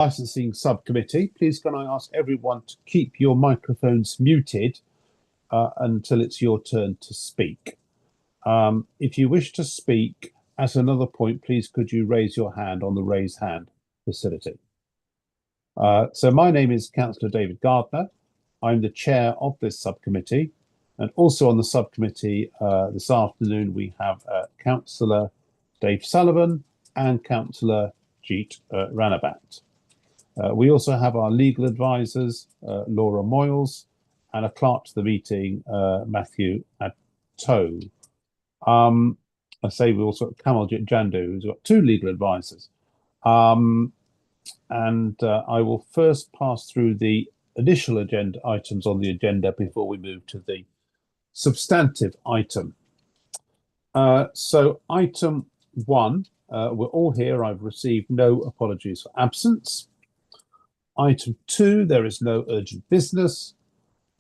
Licensing Subcommittee. Please can I ask everyone to keep your microphones muted until it's your turn to speak. If you wish to speak at another point, please could you raise your hand on the raise hand facility. So my name is Councillor David Gardner. I'm the chair of this subcommittee, and also on the subcommittee this afternoon we have Councillor Dave Sullivan and Councillor Jeet Ranabat. We also have our legal advisors, Laura Moyles, and a clerk to the meeting, Matthew Atto. I say we also have Kamal Jandu, who's got two legal advisors. And I will first pass through the initial agenda items on the agenda before we move to the substantive item. So item 1, we're all here. I've received no apologies for absence. Item 2, there is no urgent business.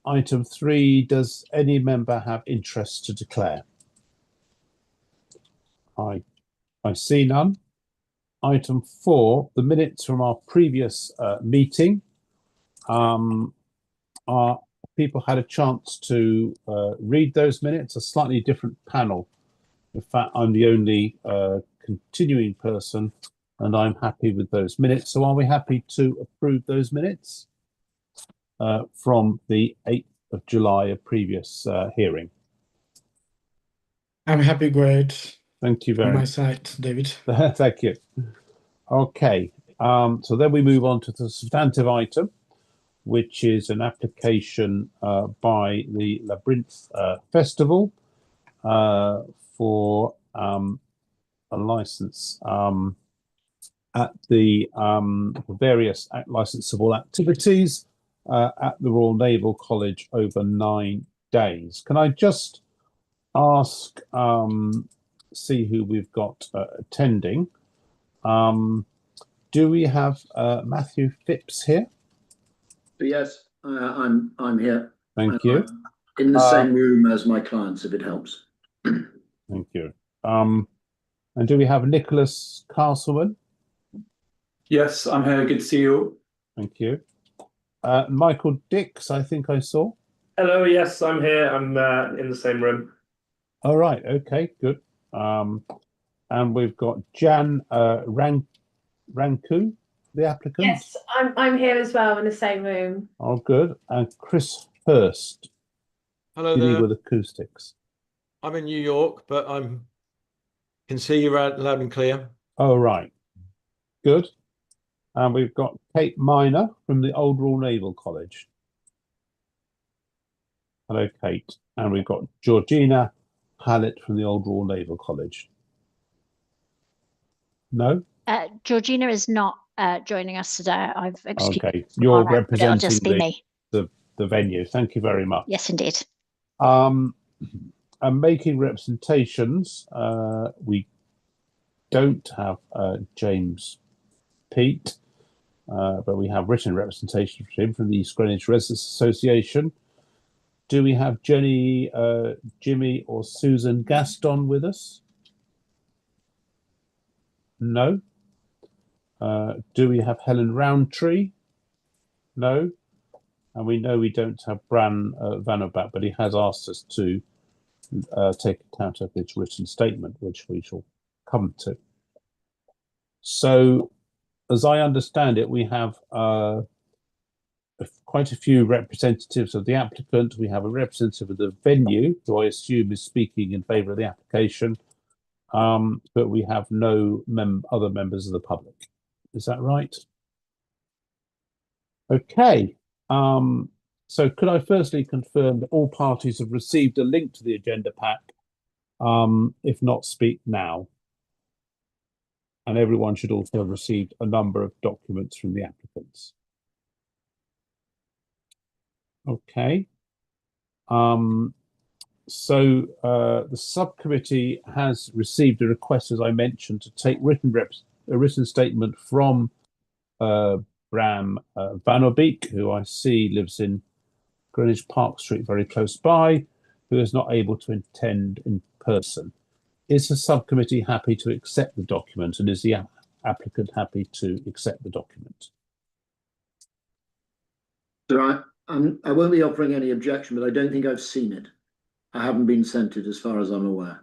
Item 3, does any member have interest to declare? I see none. Item 4, the minutes from our previous meeting. Our people had a chance to read those minutes, a slightly different panel. In fact, I'm the only continuing person, and I'm happy with those minutes. So are we happy to approve those minutes from the 8th of July, a previous hearing? I'm happy, great. Thank you very much. On my side, David. Thank you. Okay, so then we move on to the substantive item, which is an application by the Labyrinth Festival for a license at the various licensable activities at the Royal Naval College over 9 days. Can I just ask, see who we've got attending? Do we have Matthew Phipps here? Yes, I'm here. Thank you. In the same room as my clients, if it helps. Thank you. And do we have Nicholas Castleman? Yes, I'm here. Good to see you all. Thank you. Michael Dix, I think I saw. Hello, yes, I'm here. I'm in the same room. All right, okay, good. And we've got Jan Ranku, the applicant. Yes, I'm here as well in the same room. Oh, good. And Chris Hurst. Hello there. With acoustics. I'm in New York, but can see you loud and clear. Oh, right. Good. And we've got Kate Miner from the Old Royal Naval College. Hello, Kate. And we've got Georgina Hallett from the Old Royal Naval College. No? Georgina is not joining us today. I've excused. Okay, you're representing it'll just be me. The venue. Thank you very much. Yes, indeed. And making representations, we don't have James Pete, but we have written representation from him from the East Greenwich Residents Association. Do we have Jenny, Jimmy or Susan Gaston with us? No. Do we have Helen Roundtree? No. And we know we don't have Bran Vanobat, but he has asked us to take account of his written statement, which we shall come to. So, as I understand it, we have quite a few representatives of the applicant. We have a representative of the venue, who I assume is speaking in favour of the application, but we have no other members of the public. Is that right? Okay. So could I firstly confirm that all parties have received a link to the agenda pack? If not, speak now. And everyone should also have received a number of documents from the applicants. Okay. So the subcommittee has received a request, as I mentioned, to take a written statement from Bram Vanobeek, who I see lives in Greenwich Park Street, very close by, who is not able to attend in person. Is the subcommittee happy to accept the document, and is the applicant happy to accept the document? So I won't be offering any objection, but I don't think I've seen it. I haven't been sent it as far as I'm aware.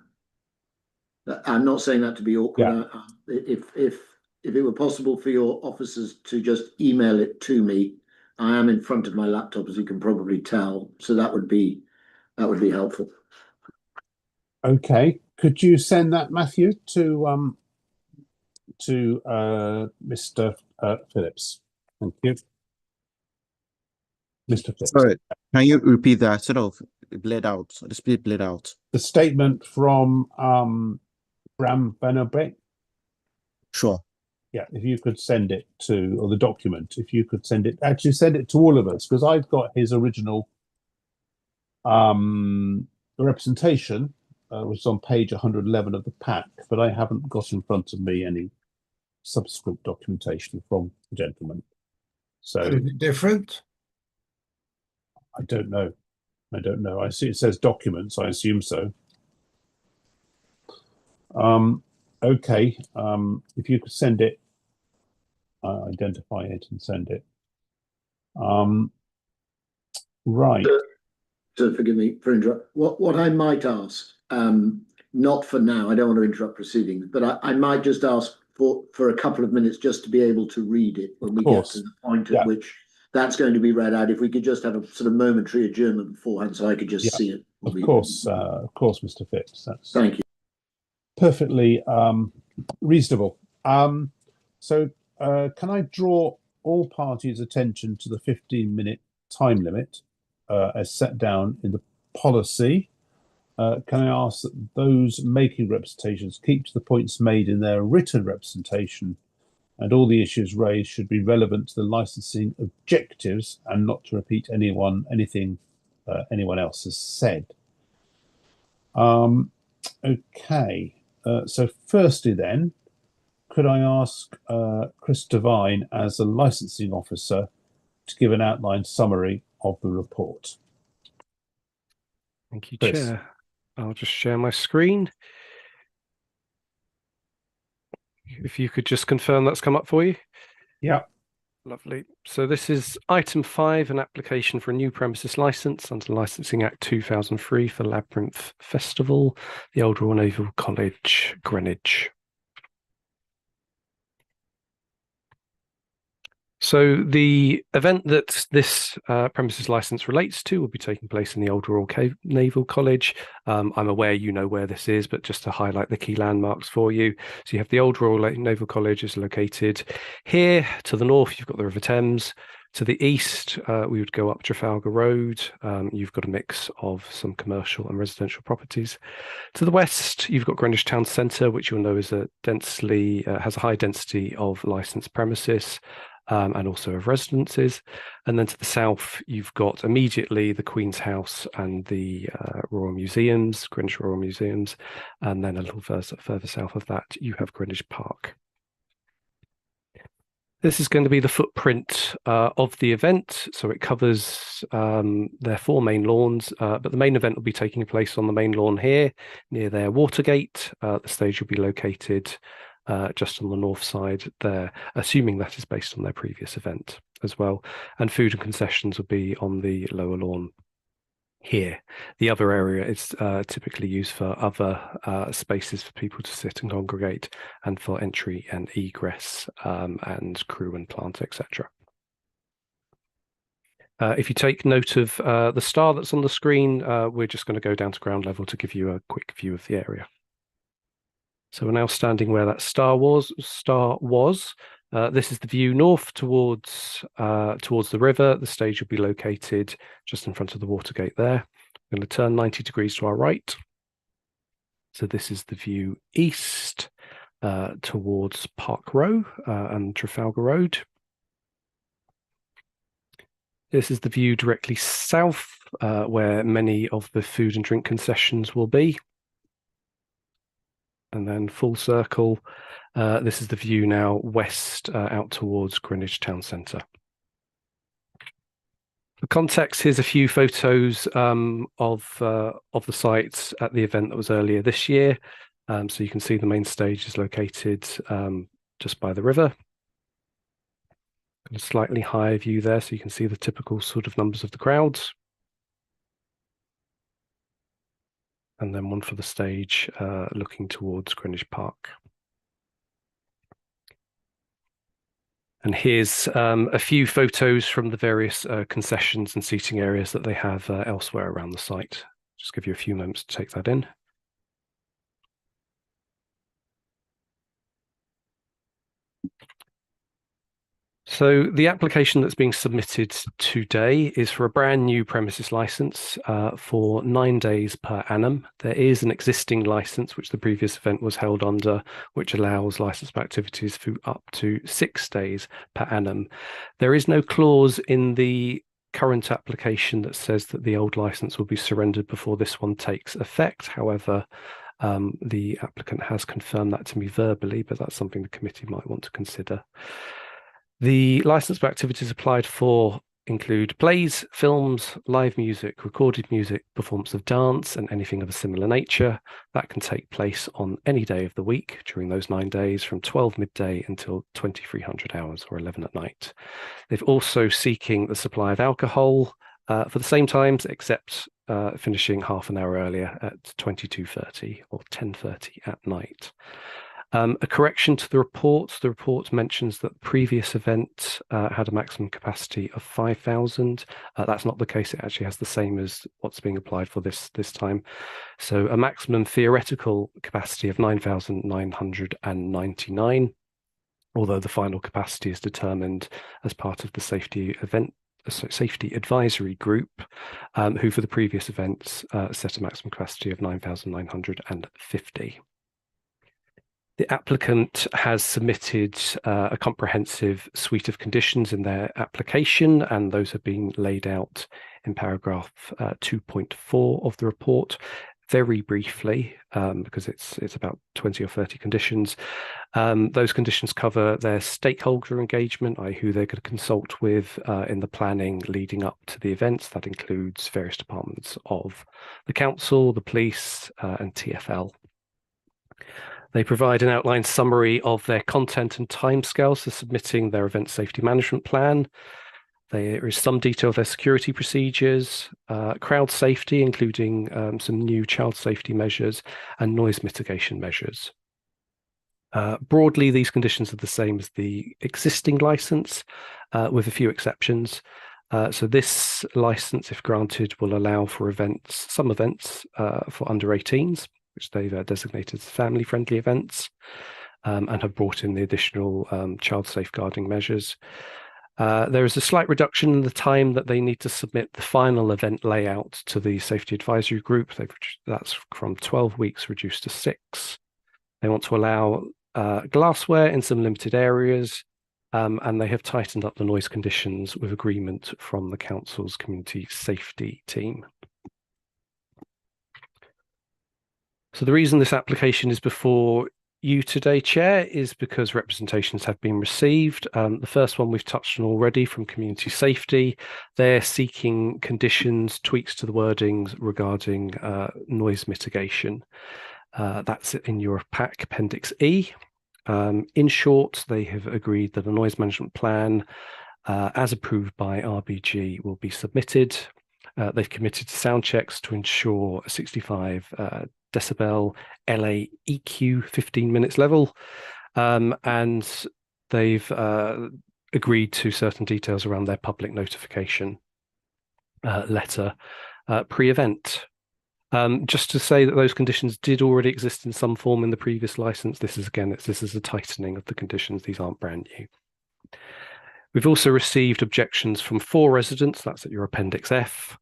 I'm not saying that to be awkward. If it were possible for your officers to just email it to me, I am in front of my laptop, as you can probably tell. So that would be helpful. Okay, could you send that, Matthew, to Mr. Phillips? Thank you, Mr. Phillips. Sorry, can you repeat that? Sort of bled out. The speed bled out. The statement from Bram Benobek. Sure. Yeah, if you could send it to, or the document, if you could send it, actually send it to all of us, because I've got his original representation, which is on page 111 of the pack, but I haven't got in front of me any subsequent documentation from the gentleman. So Is it different? I don't know. I don't know. I see it says documents. I assume so. Okay. If you could send it, identify it and send it. Right. So forgive me for interrupt. What I might ask, not for now, I don't want to interrupt proceedings, but I might just ask for a couple of minutes just to be able to read it when we get to the point at which that's going to be read out. If we could just have a sort of momentary adjournment beforehand so I could just see it. Of course, Mr. Phipps. That's Thank you. Perfectly reasonable. So can I draw all parties' attention to the 15-minute time limit as set down in the policy? Can I ask that those making representations keep to the points made in their written representation, and all the issues raised should be relevant to the licensing objectives and not to repeat anything anyone else has said. Okay, so firstly then, could I ask Chris Devine as a licensing officer to give an outline summary of the report? Thank you, Chris. Chair. I'll just share my screen. If you could just confirm that's come up for you. Yeah. Lovely. So this is item 5, an application for a new premises license under Licensing Act 2003 for Labyrinth Festival, the Old Royal Naval College, Greenwich. So the event that this premises license relates to will be taking place in the Old Royal Naval College. I'm aware you know where this is, but just to highlight the key landmarks for you. So you have the Old Royal Naval College is located here. To the north, you've got the River Thames. To the east, we would go up Trafalgar Road. You've got a mix of some commercial and residential properties. To the west, you've got Greenwich Town Centre, which you'll know is has a high density of licensed premises. And also of residences. And then to the south, you've got immediately the Queen's House and the Royal Museums, Greenwich Royal Museums. And then a little further south of that, you have Greenwich Park. This is going to be the footprint of the event. So it covers their 4 main lawns, but the main event will be taking place on the main lawn here, near their Watergate. The stage will be located just on the north side there, assuming that is based on their previous event as well. And food and concessions will be on the lower lawn here. The other area is typically used for other spaces for people to sit and congregate, and for entry and egress and crew and plant, etc. If you take note of the star that's on the screen, we're just going to go down to ground level to give you a quick view of the area. So we're now standing where that star was. This is the view north towards the river. The stage will be located just in front of the Watergate there. We're going to turn 90 degrees to our right. So this is the view east towards Park Row and Trafalgar Road. This is the view directly south where many of the food and drink concessions will be. And then full circle, this is the view now west out towards Greenwich Town Centre. For context, here's a few photos of the site at the event that was earlier this year. So you can see the main stage is located just by the river. Got a slightly higher view there, so you can see the typical sort of numbers of the crowds. And then one for the stage looking towards Greenwich Park. And here's a few photos from the various concessions and seating areas that they have elsewhere around the site. Just give you a few moments to take that in. So the application that's being submitted today is for a brand new premises license for 9 days per annum. There is an existing license which the previous event was held under, which allows licensed activities for up to 6 days per annum. There is no clause in the current application that says that the old license will be surrendered before this one takes effect. However, the applicant has confirmed that to me verbally, but that's something the committee might want to consider. The licensed activities applied for include plays, films, live music, recorded music, performance of dance, and anything of a similar nature. That can take place on any day of the week during those 9 days from 12 midday until 2300 hours or 11 at night. They're also seeking the supply of alcohol for the same times, except finishing half an hour earlier at 22:30 or 10:30 at night. A correction to the report. The report mentions that the previous event had a maximum capacity of 5,000. That's not the case. It actually has the same as what's being applied for this time. So a maximum theoretical capacity of 9,999, although the final capacity is determined as part of the safety advisory group, who for the previous events set a maximum capacity of 9,950. The applicant has submitted a comprehensive suite of conditions in their application, and those have been laid out in paragraph 2.4 of the report. Very briefly, because it's about 20 or 30 conditions. Those conditions cover their stakeholder engagement, i.e. who they're going to consult with in the planning leading up to the events. That includes various departments of the council, the police, and TfL. They provide an outline summary of their content and timescales for submitting their event safety management plan. There is some detail of their security procedures, crowd safety, including some new child safety measures and noise mitigation measures. Broadly, these conditions are the same as the existing license, with a few exceptions. So this license, if granted, will allow for some events for under 18s, which they've designated as family-friendly events, and have brought in the additional child safeguarding measures. There is a slight reduction in the time that they need to submit the final event layout to the safety advisory group. That's from 12 weeks reduced to 6. They want to allow glassware in some limited areas, and they have tightened up the noise conditions with agreement from the council's community safety team. So the reason this application is before you today, Chair, is because representations have been received. The first one we've touched on already from Community Safety. They're seeking conditions, tweaks to the wordings regarding noise mitigation. That's in your pack, Appendix E. In short, they have agreed that a noise management plan, as approved by RBG, will be submitted. They've committed to sound checks to ensure a 65 decibel LA EQ 15 minutes level, and they've agreed to certain details around their public notification letter pre-event. Just to say that those conditions did already exist in some form in the previous license. This is a tightening of the conditions. These aren't brand new. We've also received objections from 4 residents. That's at your Appendix F.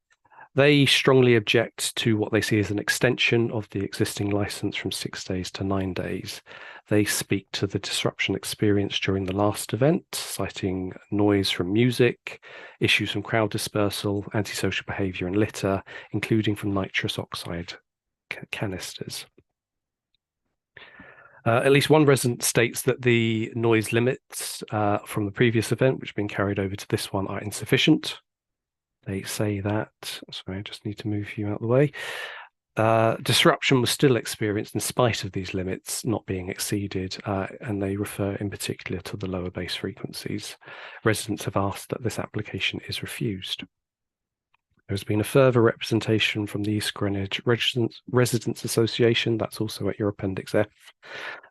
They strongly object to what they see as an extension of the existing license from 6 days to 9 days. They speak to the disruption experienced during the last event, citing noise from music, issues from crowd dispersal, antisocial behaviour and litter, including from nitrous oxide canisters. At least one resident states that the noise limits from the previous event, which have been carried over to this one, are insufficient. They say that, sorry, I just need to move you out of the way. Disruption was still experienced in spite of these limits not being exceeded, and they refer in particular to the lower base frequencies. Residents have asked that this application is refused. There's been a further representation from the East Greenwich Residents Association, that's also at your Appendix F.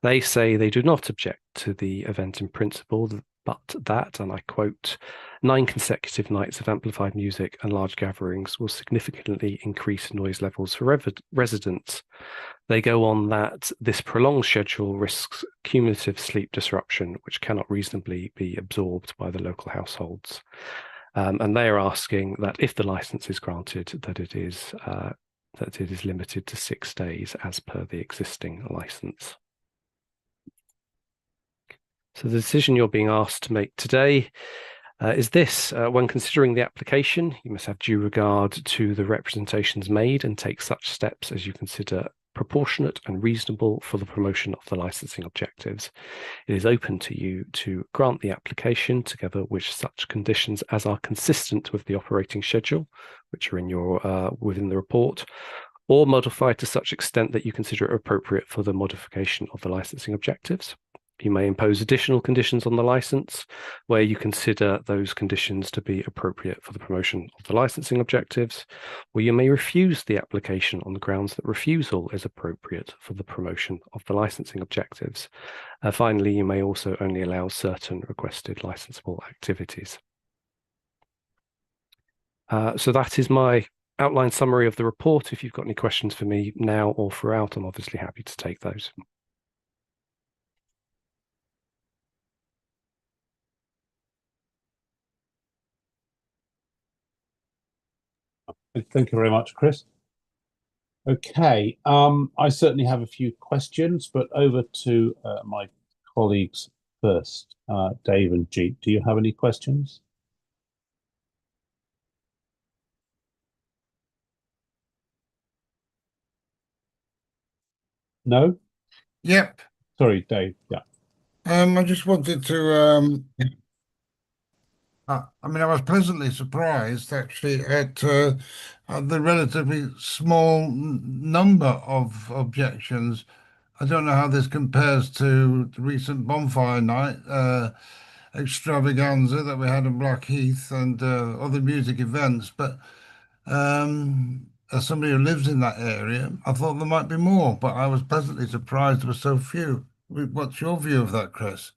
They say they do not object to the event in principle, but that, and I quote, 9 consecutive nights of amplified music and large gatherings will significantly increase noise levels for residents. They go on that this prolonged schedule risks cumulative sleep disruption, which cannot reasonably be absorbed by the local households. And they are asking that if the license is granted, that it is limited to 6 days as per the existing license. So the decision you're being asked to make today is this: when considering the application, you must have due regard to the representations made and take such steps as you consider proportionate and reasonable for the promotion of the licensing objectives. It is open to you to grant the application together with such conditions as are consistent with the operating schedule, which are in your within the report, or modify to such extent that you consider it appropriate for the modification of the licensing objectives. You may impose additional conditions on the license where you consider those conditions to be appropriate for the promotion of the licensing objectives, or you may refuse the application on the grounds that refusal is appropriate for the promotion of the licensing objectives. Finally, you may also only allow certain requested licensable activities. So that is my outline summary of the report. If you've got any questions for me now or throughout, I'm obviously happy to take those. Thank you very much, Chris. Okay, I certainly have a few questions, but over to my colleagues first. Dave and Jeet, do you have any questions? No? Yep. Sorry, Dave. Yeah. I just wanted to I mean, I was pleasantly surprised actually at the relatively small number of objections. I don't know how this compares to the recent bonfire night extravaganza that we had in Blackheath and other music events, but as somebody who lives in that area, I thought there might be more, but I was pleasantly surprised there were so few. What's your view of that, Chris?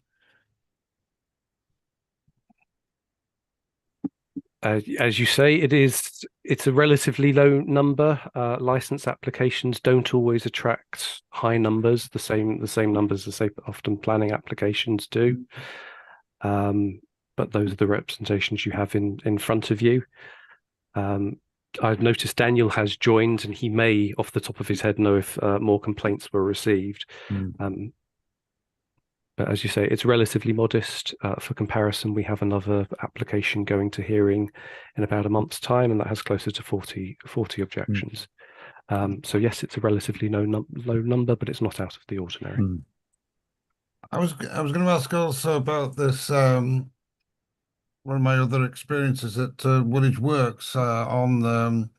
As you say, it's a relatively low number. License applications don't always attract high numbers, the same numbers as say often planning applications do. But those are the representations you have in front of you. I've noticed Daniel has joined, and he may, off the top of his head, know if more complaints were received. But as you say, it's relatively modest. For comparison, we have another application going to hearing in about a month's time, and that has closer to 40 objections. So yes, it's a relatively low number, but it's not out of the ordinary. I was going to ask also about this. One of my other experiences at Woolwich Works on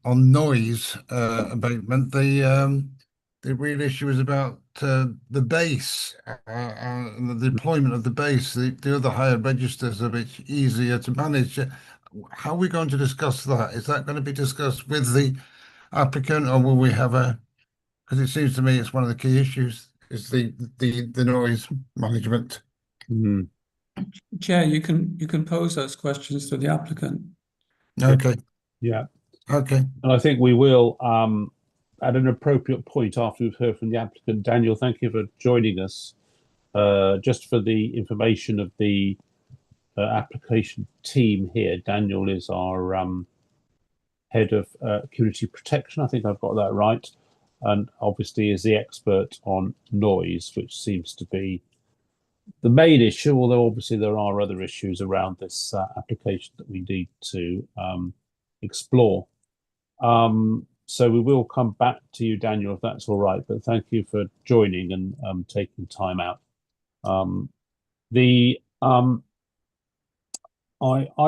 noise abatement. The real issue is about the bass and the deployment of the bass. The other higher registers are a bit easier to manage. How are we going to discuss that? Is that going to be discussed with the applicant, or will we have because it seems to me it's one of the key issues is the noise management. Chair, you can pose those questions to the applicant. Okay. Yeah. Okay. And I think we will at an appropriate point after we've heard from the applicant. Daniel, thank you for joining us. Just for the information of the application team here, Daniel is our head of community protection. I think I've got that right. And obviously is the expert on noise, which seems to be the main issue, although obviously there are other issues around this application that we need to explore. So we will come back to you, Daniel, if that's all right. But thank you for joining and taking time out. I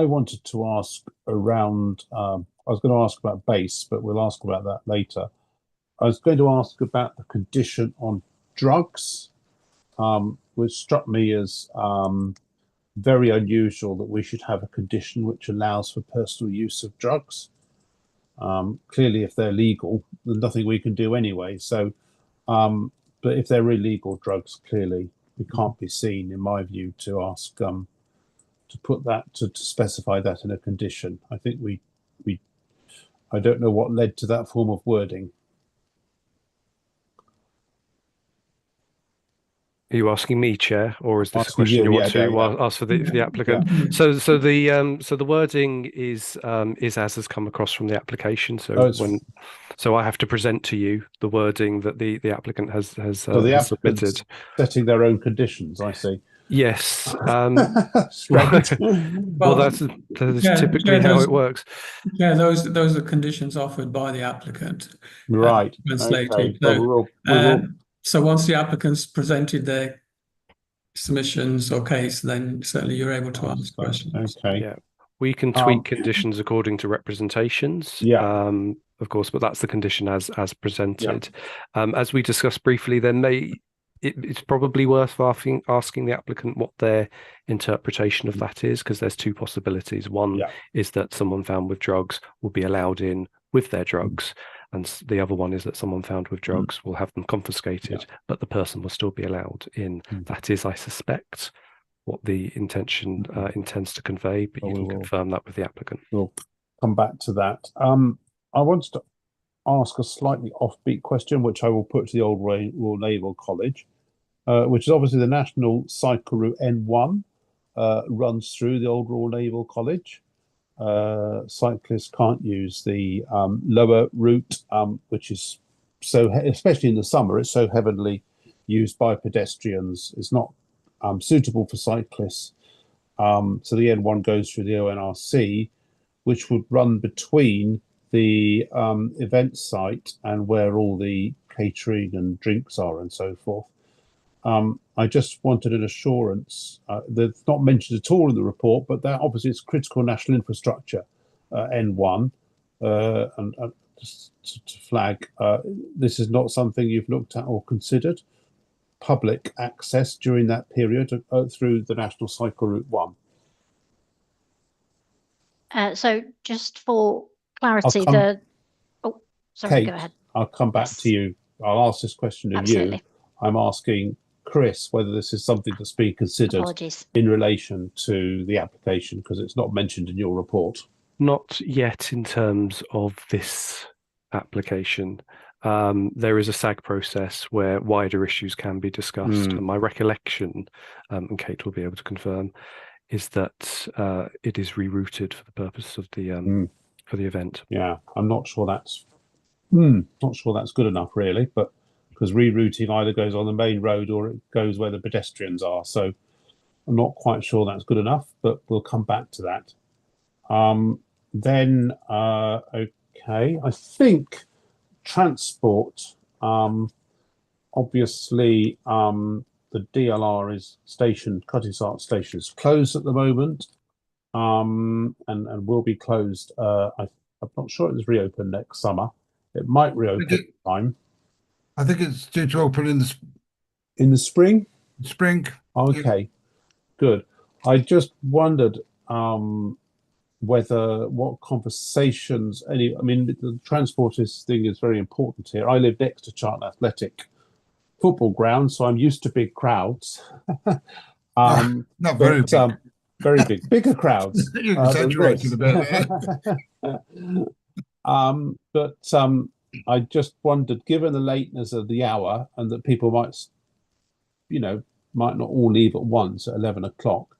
wanted to ask around. I was going to ask about bass, but we'll ask about that later. I was going to ask about the condition on drugs, which struck me as very unusual that we should have a condition which allows for personal use of drugs. Clearly, if they're legal, there's nothing we can do anyway. So, but if they're illegal drugs, clearly we can't be seen, in my view, to ask to put that to specify that in a condition. I think I don't know what led to that form of wording. Are you asking me, Chair, or is this a Asking question you, you want yeah, to yeah. ask for the applicant? So the wording is as has come across from the application. So so I have to present to you the wording that the applicant has So the has applicant's submitted. setting their own conditions, I see. Yes. Strange. Well, that's typically how it works. Yeah, those are conditions offered by the applicant. Right. Translated. Okay. So, Well, we will. So once the applicant's presented their submissions or case, then certainly you're able to ask questions. Okay. Yeah, we can tweak conditions according to representations. Yeah. Of course, but that's the condition as presented. Yeah. As we discussed briefly, then it's probably worth asking the applicant what their interpretation of that is, because there's two possibilities. One is that someone found with drugs will be allowed in with their drugs, and the other one is that someone found with drugs will have them confiscated, but the person will still be allowed in. That is, I suspect, what the intention intends to convey, but you can confirm that with the applicant. We'll come back to that. I wanted to ask a slightly offbeat question, which I will put to the Old Royal Naval College, which is obviously the National Cycle Route N1 runs through the Old Royal Naval College. Cyclists can't use the lower route, which is especially in the summer, it's so heavily used by pedestrians. It's not suitable for cyclists. So the N1 goes through the ONRC, which would run between the event site and where all the catering and drinks are and so forth. I just wanted an assurance that's not mentioned at all in the report, but that obviously it's critical national infrastructure, N1, and just to flag, this is not something you've looked at or considered, public access during that period through the National Cycle Route 1. So just for clarity, Kate, go ahead. I'll come back to you. I'll ask this question of you. I'm asking Chris whether this is something that's being considered in relation to the application, because it's not mentioned in your report. Not yet in terms of this application. There is a SAG process where wider issues can be discussed. And my recollection, and Kate will be able to confirm, is that it is rerouted for the purpose of the for the event. Yeah, I'm not sure that's good enough, really, but because rerouting either goes on the main road or it goes where the pedestrians are. So I'm not quite sure that's good enough, but we'll come back to that. Okay, I think transport, obviously the DLR is stationed, Cuttingsart Station is closed at the moment, and will be closed. I'm not sure it's reopened next summer. It might reopen at time. I think it's due to open in the spring. Spring. Okay, good. I just wondered what conversations the transporters thing is very important here. I live next to Charlton Athletic football ground, so I'm used to big crowds. Not very big. Very big, bigger crowds. You exaggerated a bit. But I just wondered, given the lateness of the hour and that people might not all leave at once at 11 o'clock,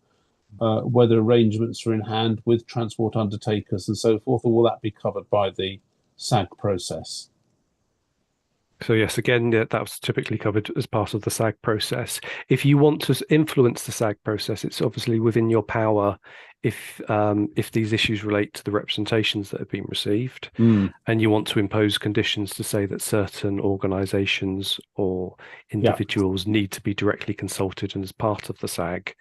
whether arrangements are in hand with transport undertakers and so forth, or will that be covered by the SAG process? So yes, again, that was typically covered as part of the SAG process. If you want to influence the SAG process, it's obviously within your power if these issues relate to the representations that have been received, and you want to impose conditions to say that certain organisations or individuals need to be directly consulted and as part of the SAG,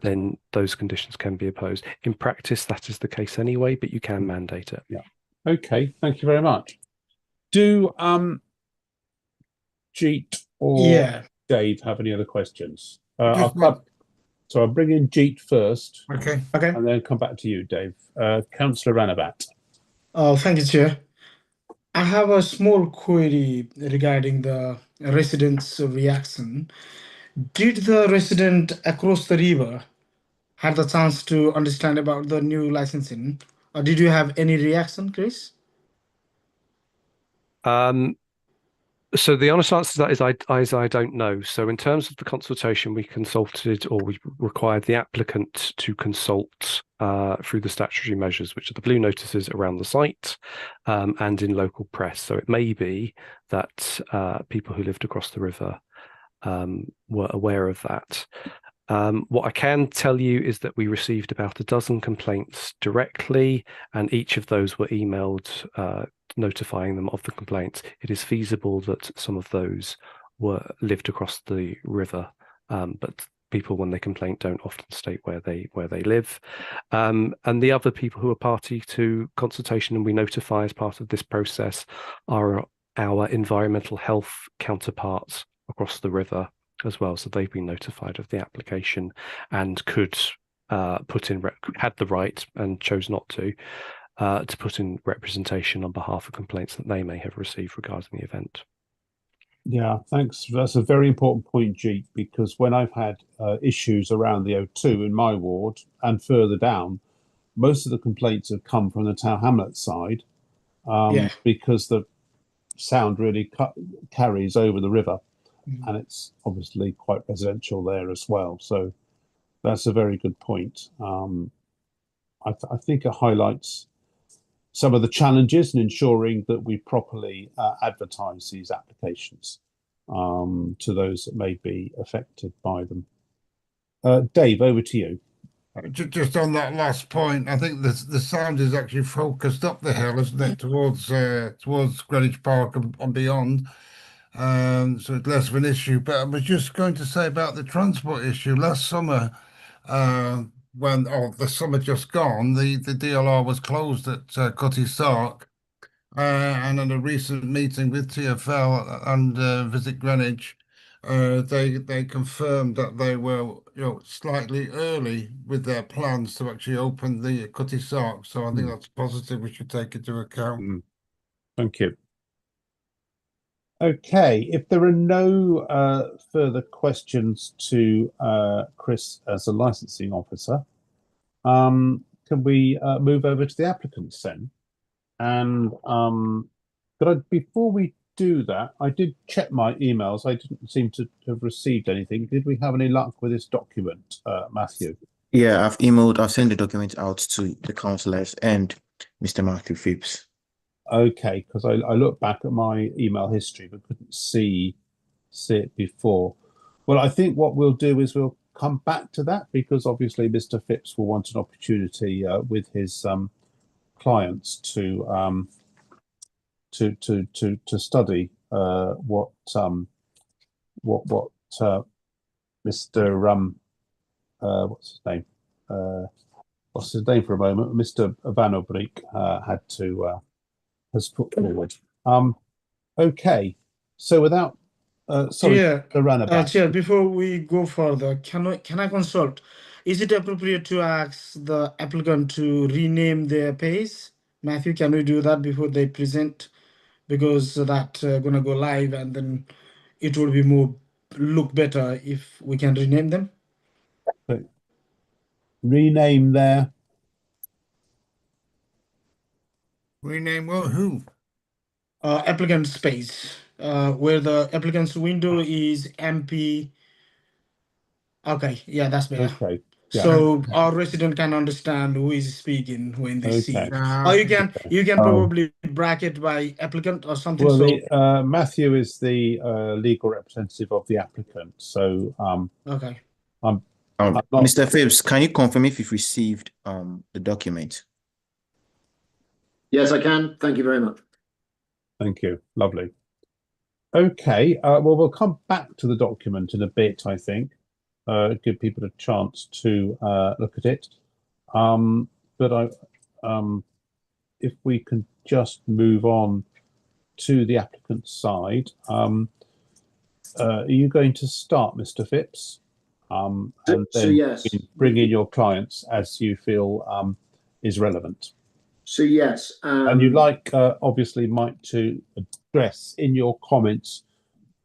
then those conditions can be imposed. In practice, that is the case anyway, but you can mandate it. Yeah. Okay, thank you very much. Do Jeet or Yeah. Dave have any other questions? Just one. So I'll bring in Jeet first, Okay. Okay. and then come back to you, Dave. Councillor Ranabat. Thank you, Chair. I have a small query regarding the residents' reaction. Did the resident across the river have the chance to understand about the new licensing, or did you have any reaction, Chris? So the honest answer to that is I don't know. So in terms of the consultation, we consulted, or we required the applicant to consult through the statutory measures, which are the blue notices around the site and in local press. So it may be that people who lived across the river were aware of that. What I can tell you is that we received about a dozen complaints directly, and each of those were emailed notifying them of the complaints. It is feasible that some of those lived across the river, but people, when they complain, don't often state where they live. And the other people who are party to consultation and we notify as part of this process are our environmental health counterparts across the river as well. So they've been notified of the application and could had the right and chose not to put in representation on behalf of complaints that they may have received regarding the event. Yeah, thanks. That's a very important point, Jeet, because when I've had issues around the O2 in my ward and further down, most of the complaints have come from the Tower Hamlet side because the sound really carries over the river, and it's obviously quite residential there as well. So that's a very good point. I think it highlights some of the challenges in ensuring that we properly advertise these applications to those that may be affected by them. Dave, over to you. Just on that last point, I think the sound is actually focused up the hill, isn't it, towards Greenwich Park and beyond. So it's less of an issue. But I was just going to say about the transport issue. Last summer, the summer just gone, the DLR was closed at Cutty Sark, and in a recent meeting with TfL and Visit Greenwich, they confirmed that they were slightly early with their plans to actually open the Cutty Sark. So I think that's positive. We should take into account. Thank you. Okay, if there are no further questions to Chris as a licensing officer, can we move over to the applicants then? And before we do that, I did check my emails. I didn't seem to have received anything. Did we have any luck with this document, Matthew? Yeah, I've sent the document out to the councillors and Mr. Matthew Phipps. Okay, because I looked back at my email history but couldn't see it before. Well, I think what we'll do is we'll come back to that, because obviously Mr. Phipps will want an opportunity with his clients to study what Mr. what's his name for a moment, Mr. Van Obrik has put forward. Okay, so without Chair, before we go further, can I consult? Is it appropriate to ask the applicant to rename their page? Matthew, can we do that before they present? Because that's gonna go live, and then it will be look better if we can rename them. Rename their. Rename who? Applicant space, where the applicant's window is MP. Okay, yeah, that's better. Okay. Yeah. So our resident can understand who is speaking when they see it. Or you can probably bracket by applicant or something. Well, Matthew is the legal representative of the applicant. So okay. Mr. Phipps, can you confirm if you've received the document? Yes, I can. Thank you very much. Thank you. Lovely. Okay. Well, we'll come back to the document in a bit, I think. Give people a chance to look at it. But if we can just move on to the applicant's side. are you going to start, Mr. Phipps? And So then yes. bring in your clients as you feel is relevant. So yes. And you'd like, obviously, Mike, to address in your comments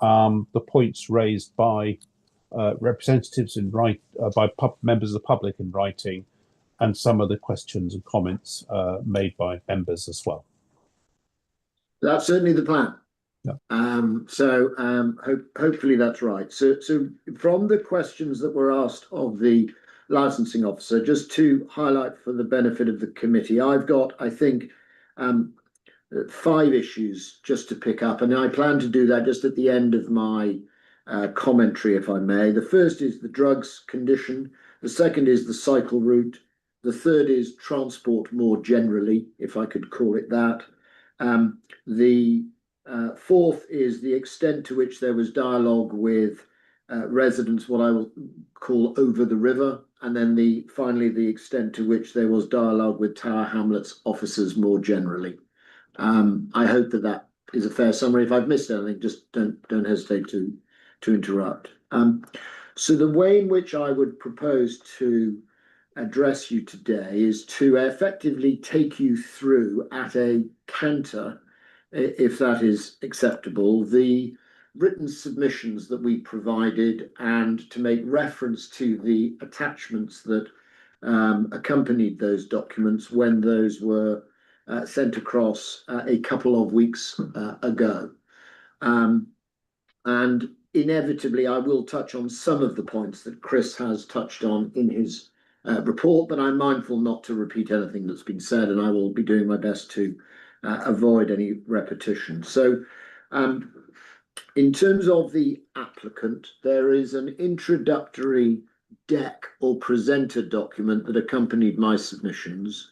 the points raised by representatives by members of the public in writing, and some of the questions and comments made by members as well. That's certainly the plan. Yeah. Hopefully that's right. So from the questions that were asked of the licensing officer, just to highlight for the benefit of the committee, I've got, I think, 5 issues just to pick up, and I plan to do that just at the end of my commentary, if I may. The first is the drugs condition. The second is the cycle route. The third is transport more generally, if I could call it that. The fourth is the extent to which there was dialogue with residents, what I will call over the river, and then finally the extent to which there was dialogue with Tower Hamlets officers more generally. I hope that is a fair summary. If I've missed anything, just don't hesitate to interrupt. So the way in which I would propose to address you today is to effectively take you through at a canter, if that is acceptable, the written submissions that we provided, and to make reference to the attachments that accompanied those documents when those were sent across a couple of weeks ago. And inevitably, I will touch on some of the points that Chris has touched on in his report, but I'm mindful not to repeat anything that's been said, and I will be doing my best to avoid any repetition. So in terms of the applicant, there is an introductory deck or presenter document that accompanied my submissions,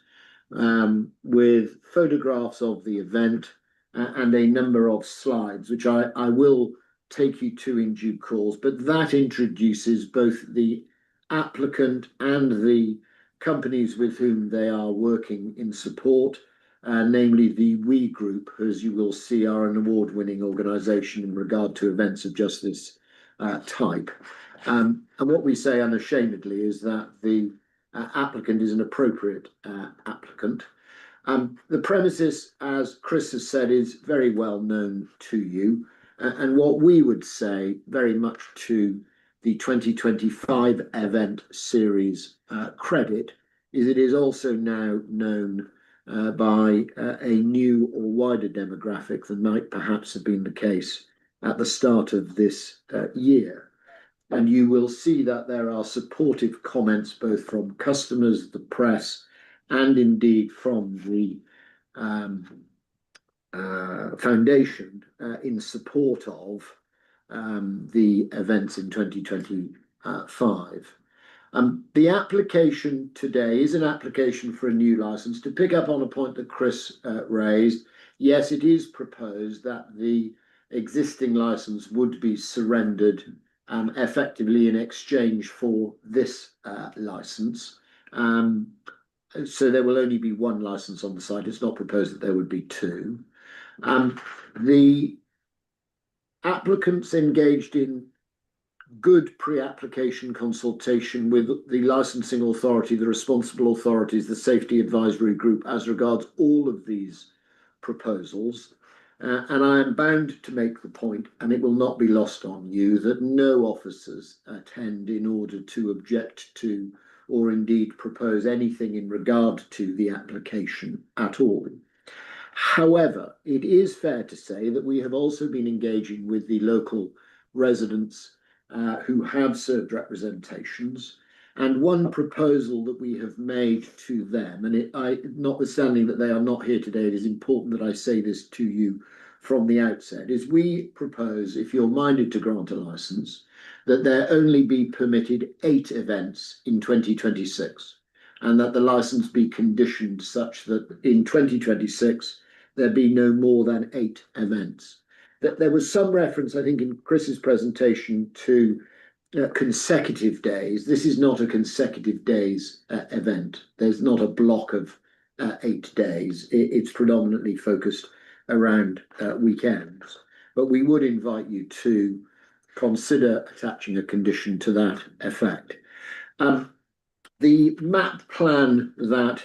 with photographs of the event and a number of slides, which I will take you to in due course, but that introduces both the applicant and the companies with whom they are working in support, namely the WE Group, as you will see, are an award-winning organisation in regard to events of just this type. And what we say unashamedly is that the applicant is an appropriate applicant. The premises, as Chris has said, is very well known to you. And what we would say very much to the 2025 event series credit is it is also now known by a new or wider demographic than might perhaps have been the case at the start of this year. And you will see that there are supportive comments both from customers, the press, and indeed from the foundation in support of the events in 2025. The application today is an application for a new license. To pick up on a point that Chris raised, yes, it is proposed that the existing license would be surrendered effectively in exchange for this license. So there will only be one license on the site. It's not proposed that there would be 2. The applicants engaged in good pre-application consultation with the licensing authority, the responsible authorities, the safety advisory group as regards all of these proposals. And I am bound to make the point, and it will not be lost on you, that no officers attend in order to object to or indeed propose anything in regard to the application at all. However, it is fair to say that we have also been engaging with the local residents who have served representations, and one proposal that we have made to them, and notwithstanding that they are not here today, it is important that I say this to you from the outset, is we propose, if you're minded to grant a licence, that there only be permitted 8 events in 2026, and that the licence be conditioned such that in 2026 there be no more than 8 events. That there was some reference, I think, in Chris's presentation to consecutive days. This is not a consecutive days event. There's not a block of 8 days. It's predominantly focused around weekends. But we would invite you to consider attaching a condition to that effect. The map plan that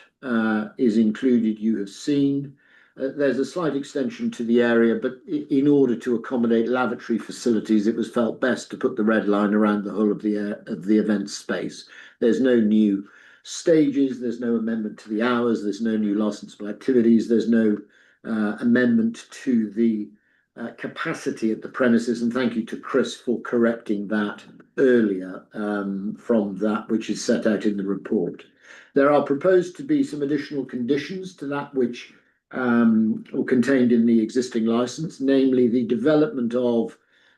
is included, you have seen. There's a slight extension to the area, but in order to accommodate lavatory facilities, it was felt best to put the red line around the whole of the event space. There's no new stages, there's no amendment to the hours, there's no new licensable activities, there's no amendment to the capacity at the premises. And thank you to Chris for correcting that earlier from that which is set out in the report. There are proposed to be some additional conditions to that which or contained in the existing license, namely the development of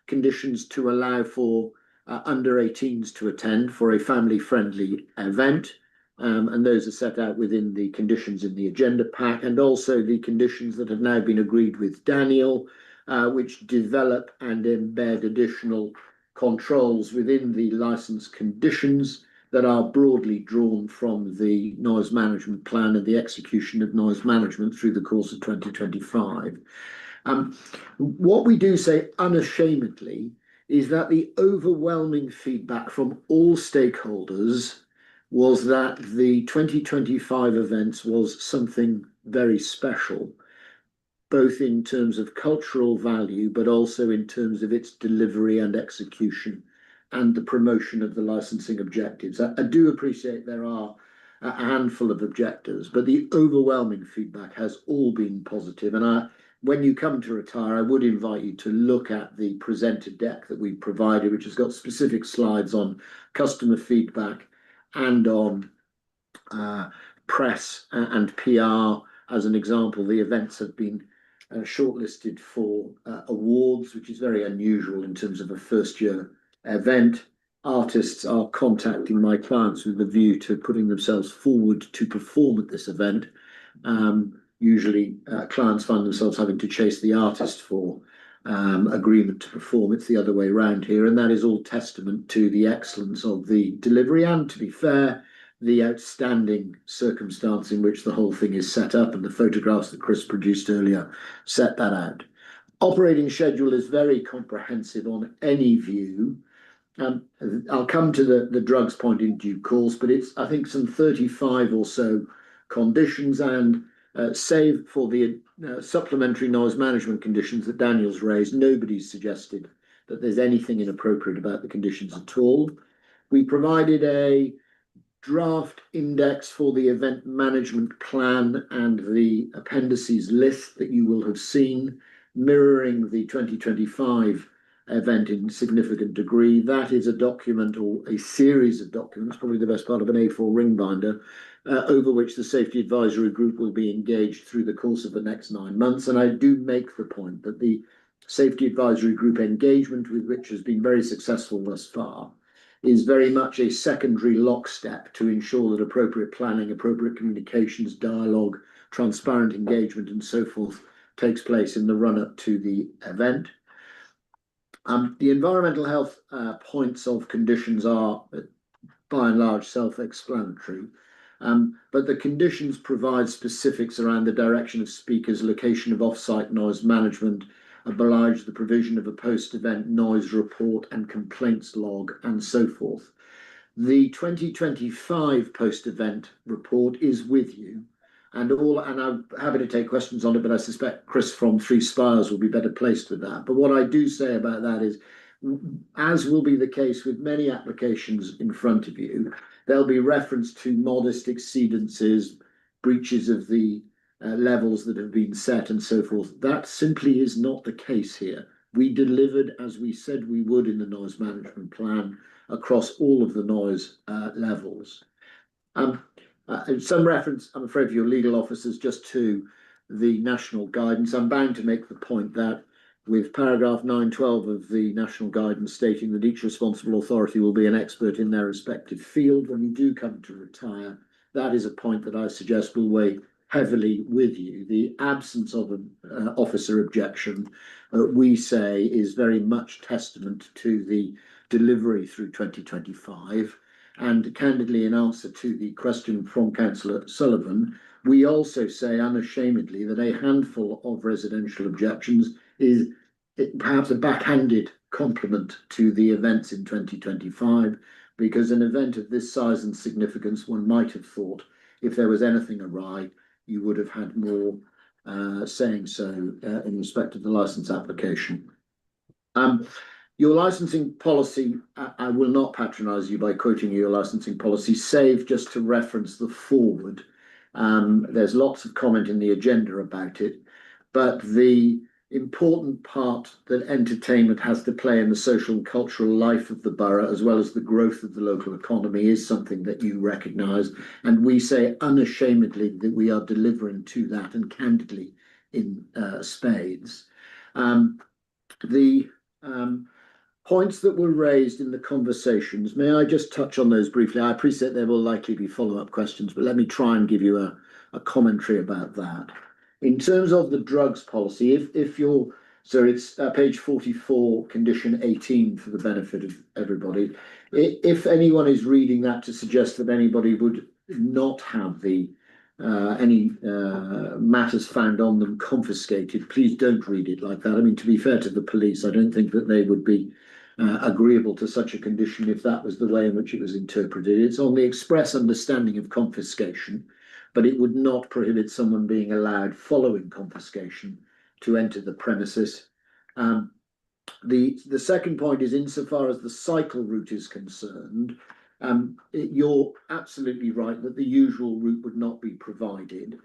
conditions to allow for under 18s to attend for a family-friendly event. And those are set out within the conditions in the agenda pack, and also the conditions that have now been agreed with Daniel, which develop and embed additional controls within the license conditions that are broadly drawn from the noise management plan and the execution of noise management through the course of 2025. What we do say unashamedly is that the overwhelming feedback from all stakeholders was that the 2025 events was something very special, both in terms of cultural value, but also in terms of its delivery and execution and the promotion of the licensing objectives. I do appreciate there are a handful of objectors, but the overwhelming feedback has all been positive. And when you come to retire, I would invite you to look at the presented deck that we provided, which has got specific slides on customer feedback and on press and PR. As an example, the events have been shortlisted for awards, which is very unusual in terms of a first-year event. Artists are contacting my clients with a view to putting themselves forward to perform at this event. Usually clients find themselves having to chase the artist for agreement to perform. It's the other way around here, and that is all testament to the excellence of the delivery and, to be fair, the outstanding circumstance in which the whole thing is set up, and the photographs that Chris produced earlier set that out. Operating schedule is very comprehensive on any view. I'll come to the drugs point in due course, but it's, I think, some 35 or so conditions, and save for the supplementary noise management conditions that Daniel's raised, nobody's suggested that there's anything inappropriate about the conditions at all. We provided a draft index for the event management plan and the appendices list that you will have seen, mirroring the 2025 event in significant degree. That is a document, or a series of documents, probably the best part of an A4 ring binder, over which the Safety Advisory Group will be engaged through the course of the next 9 months. And I do make the point that the Safety Advisory Group engagement, with which has been very successful thus far, is very much a secondary lockstep to ensure that appropriate planning, appropriate communications, dialogue, transparent engagement, and so forth takes place in the run-up to the event. The environmental health points of conditions are, by and large, self-explanatory, but the conditions provide specifics around the direction of speakers, location of off-site noise management, oblige the provision of a post-event noise report and complaints log, and so forth. The 2025 post-event report is with you, and I'm happy to take questions on it, but I suspect Chris from Three Spires will be better placed with that. But what I do say about that is, as will be the case with many applications in front of you, there'll be reference to modest exceedances, breaches of the levels that have been set, and so forth. That simply is not the case here. We delivered as we said we would in the noise management plan across all of the noise levels. Some reference, I'm afraid, for your legal officers, just to the national guidance. I'm bound to make the point that with paragraph 912 of the national guidance stating that each responsible authority will be an expert in their respective field when you do come to retire, that is a point that I suggest will weigh heavily with you. The absence of an officer objection, we say, is very much testament to the delivery through 2025. And candidly, in answer to the question from Councillor Sullivan, we also say unashamedly that a handful of residential objections is perhaps a backhanded complement to the events in 2025, because an event of this size and significance, one might have thought, if there was anything awry, you would have had more saying so in respect of the license application. Your licensing policy, I will not patronise you by quoting your licensing policy, save just to reference the forward. There's lots of comment in the agenda about it, but the important part that entertainment has to play in the social and cultural life of the borough, as well as the growth of the local economy, is something that you recognise, and we say unashamedly that we are delivering to that, and candidly in spades. The points that were raised in the conversations, may I just touch on those briefly? I appreciate there will likely be follow-up questions, but let me try and give you a commentary about that. In terms of the drugs policy, if you're, so it's page 44, condition 18, for the benefit of everybody. If anyone is reading that to suggest that anybody would not have the any matters found on them confiscated, please don't read it like that. I mean, to be fair to the police, I don't think that they would be agreeable to such a condition if that was the way in which it was interpreted. It's on the express understanding of confiscation, but it would not prohibit someone being allowed, following confiscation, to enter the premises. The second point is, insofar as the cycle route is concerned, you're absolutely right that the usual route would not be provided.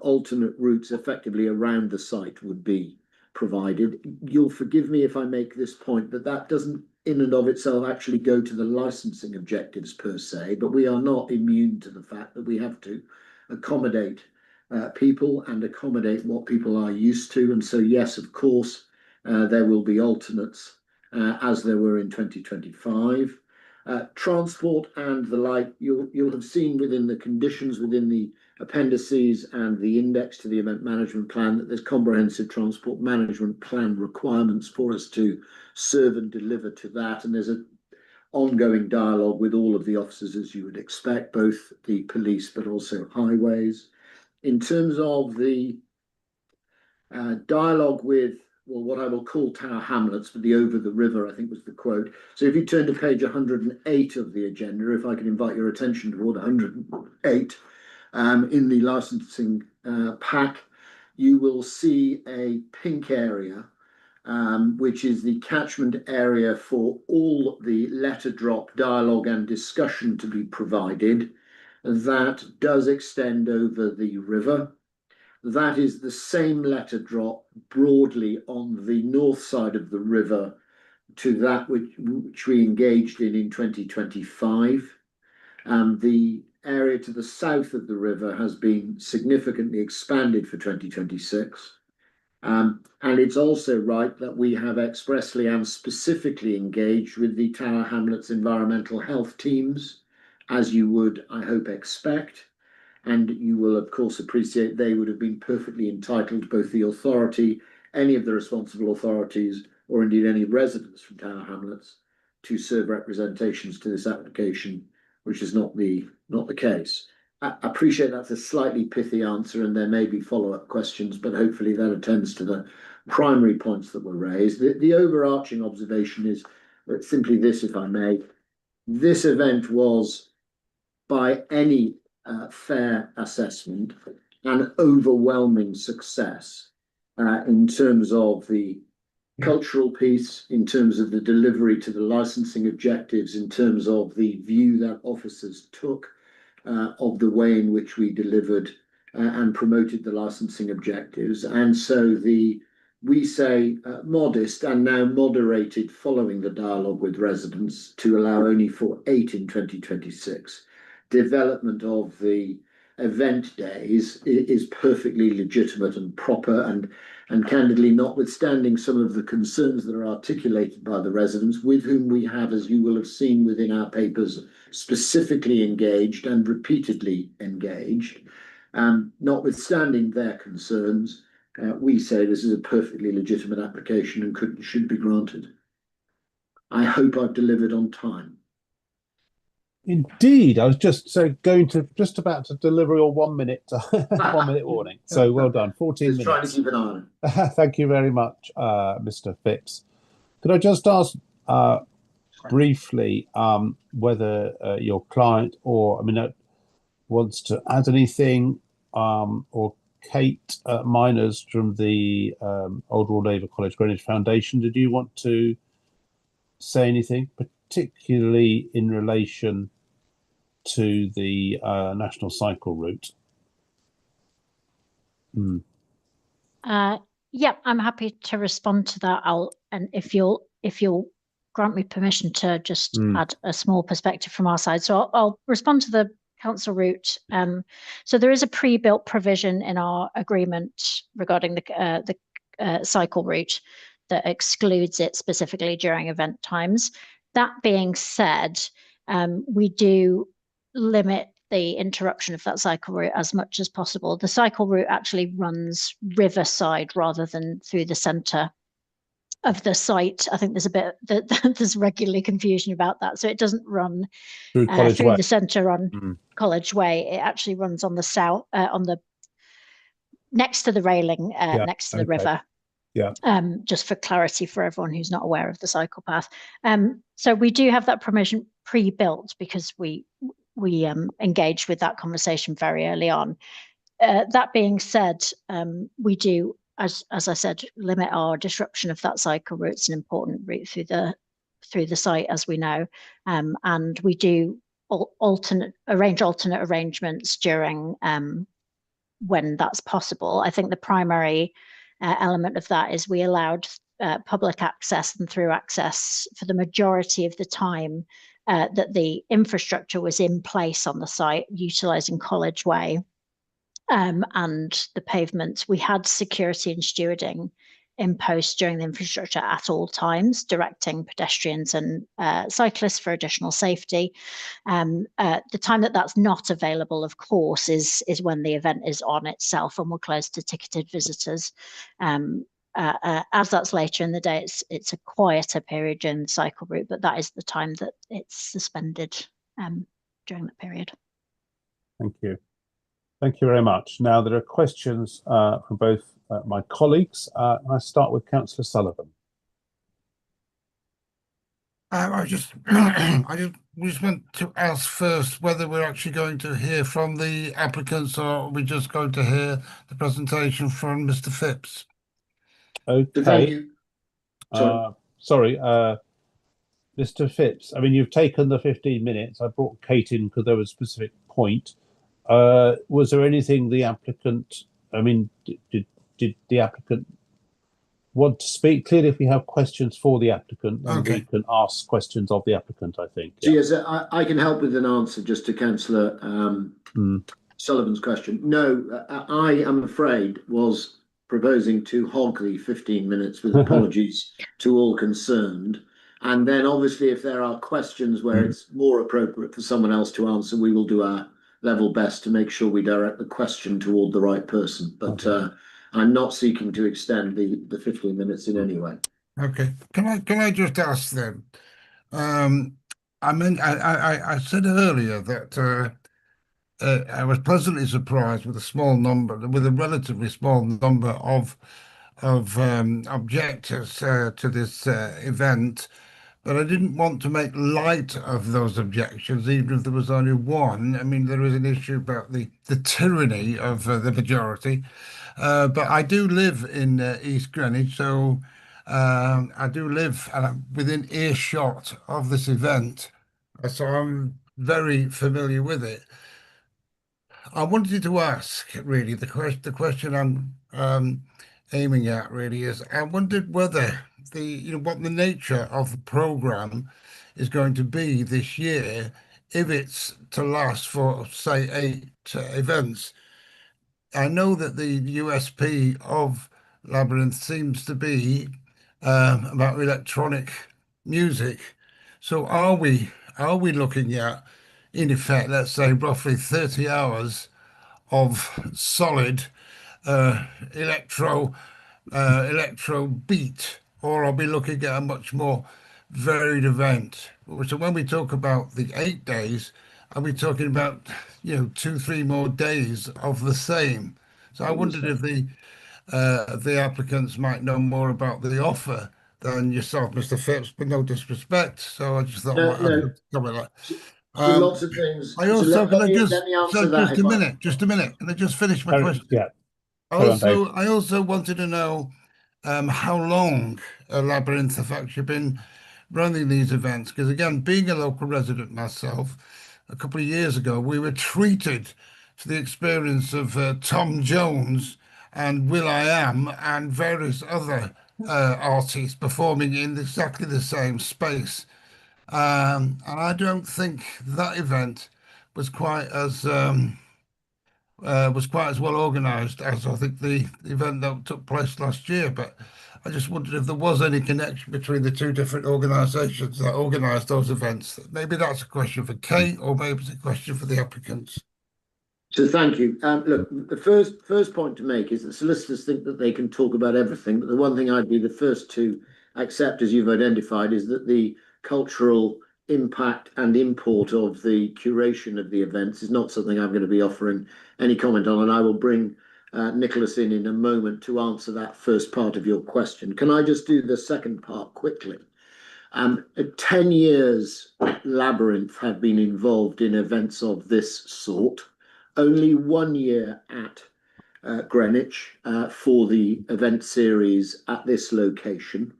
Alternate routes effectively around the site would be provided. You'll forgive me if I make this point, but that doesn't in and of itself actually go to the licensing objectives per se, but we are not immune to the fact that we have to accommodate people and accommodate what people are used to. And so, yes, of course, there will be alternates as there were in 2025. Transport and the like, you'll have seen within the conditions within the appendices and the index to the event management plan that there's comprehensive transport management plan requirements for us to serve and deliver to that. And there's an ongoing dialogue with all of the officers, as you would expect, both the police but also highways. In terms of the dialogue with, well, what I will call Tower Hamlets, but the over the river, I think was the quote. So if you turn to page 108 of the agenda, if I can invite your attention toward 108, in the licensing pack, you will see a pink area, which is the catchment area for all the letter drop dialogue and discussion to be provided. That does extend over the river. That is the same letter drop broadly on the north side of the river to that which we engaged in 2025. The area to the south of the river has been significantly expanded for 2026. And it's also right that we have expressly and specifically engaged with the Tower Hamlets environmental health teams, as you would, I hope, expect. And you will, of course, appreciate they would have been perfectly entitled, both the authority, any of the responsible authorities, or indeed any residents from Tower Hamlets, to serve representations to this application, which is not the case. I appreciate that's a slightly pithy answer, and there may be follow-up questions, but hopefully that attends to the primary points that were raised. The overarching observation is that simply this, if I may. This event was, by any fair assessment, an overwhelming success in terms of the cultural piece, in terms of the delivery to the licensing objectives, in terms of the view that officers took of the way in which we delivered and promoted the licensing objectives. And so we say modest and now moderated, following the dialogue with residents, to allow only for 8 in 2026. Development of the event days is perfectly legitimate and proper, and candidly, notwithstanding some of the concerns that are articulated by the residents, with whom we have, as you will have seen within our papers, specifically engaged and repeatedly engaged, notwithstanding their concerns, we say this is a perfectly legitimate application and should be granted. I hope I've delivered on time. Indeed, I was just about to deliver your 1 minute 1 minute warning. So well done. 14 minutes. Trying to keep an eye on it. Thank you very much, Mr. Phipps. Could I just ask briefly whether your client wants to add anything, or Kate Miners from the Old Royal Naval College Greenwich Foundation, did you want to say anything, particularly in relation to the National Cycle Route? Yeah, I'm happy to respond to that. And if you'll grant me permission to just add a small perspective from our side. So I'll respond to the council route. So there is a pre-built provision in our agreement regarding the cycle route that excludes it specifically during event times. That being said, we do limit the interruption of that cycle route as much as possible. The cycle route actually runs riverside rather than through the centre of the site. I think there's a bit there's regularly confusion about that. So it doesn't run through the centre on College Way. It actually runs on the south, on the next to the railing, next to the river. Yeah. Just for clarity for everyone who's not aware of the cycle path. So we do have that provision pre-built because we engaged with that conversation very early on. That being said, we do, as I said, limit our disruption of that cycle route. It's an important route through the site, as we know, and we do arrange alternate arrangements during when that's possible. I think the primary element of that is we allowed public access and through access for the majority of the time that the infrastructure was in place on the site, utilising College Way and the pavement. We had security and stewarding in post during the infrastructure at all times, directing pedestrians and cyclists for additional safety. The time that's not available, of course, is when the event is on itself and we're closed to ticketed visitors. As that's later in the day, it's a quieter period during the cycle route, but that is the time that it's suspended during that period. Thank you. Thank you very much. Now there are questions from both my colleagues. I start with Councillor Sullivan. I just want to ask first whether we're actually going to hear from the applicants or are we just going to hear the presentation from Mr. Phipps? Okay. Thank you. Sorry, Mr. Phipps. I mean, you've taken the 15 minutes. I brought Kate in because there was a specific point. Was there anything the applicant? I mean, did the applicant want to speak? Clearly, if we have questions for the applicant, then we can ask questions of the applicant, I think. Yeah. Yes, I can help with an answer just to Councillor Sullivan's question. No, I am afraid was proposing to hog the 15 minutes with apologies to all concerned. And then obviously if there are questions where it's more appropriate for someone else to answer, we will do our level best to make sure we direct the question toward the right person. But I'm not seeking to extend the 15 minutes in any way. Okay. Can I just ask then? I said earlier that I was pleasantly surprised with a relatively small number of objectors to this event, but I didn't want to make light of those objections, even if there was only one. I mean, there was an issue about the tyranny of the majority, but I do live in East Greenwich, so I do live within earshot of this event, so I'm very familiar with it. I wanted to ask, really, the question I'm aiming at really is, I wondered whether what the nature of the programme is going to be this year, if it's to last for, say, 8 events. I know that the USP of Labyrinth seems to be about electronic music. So are we looking at, in effect, let's say roughly 30 hours of solid electro beat, or are we looking at a much more varied event? So when we talk about the 8 days, are we talking about 2-3 more days of the same? So I wondered if the applicants might know more about the offer than yourself, Mr. Phipps, but no disrespect. So I just thought No, I might have no. to comment like. So lots of things. I So also let me answer that. just a minute, Can I just finish my question? Yeah. I also wanted to know how long Labyrinth have actually been running these events, because again, being a local resident myself, a couple of years ago we were treated to the experience of Tom Jones and will.i.am and various other artists performing in exactly the same space, and I don't think that event was quite as well organised as I think the event that took place last year. But I just wondered if there was any connection between the two different organisations that organised those events. Maybe that's a question for Kate, or maybe it's a question for the applicants. So thank you. Look, the first point to make is that solicitors think that they can talk about everything, but the one thing I'd be the first to accept, as you've identified, is that the cultural impact and import of the curation of the events is not something I'm going to be offering any comment on, and I will bring Nicholas in a moment to answer that first part of your question. Can I just do the second part quickly? 10 years Labyrinth have been involved in events of this sort. Only 1 year at Greenwich for the event series at this location.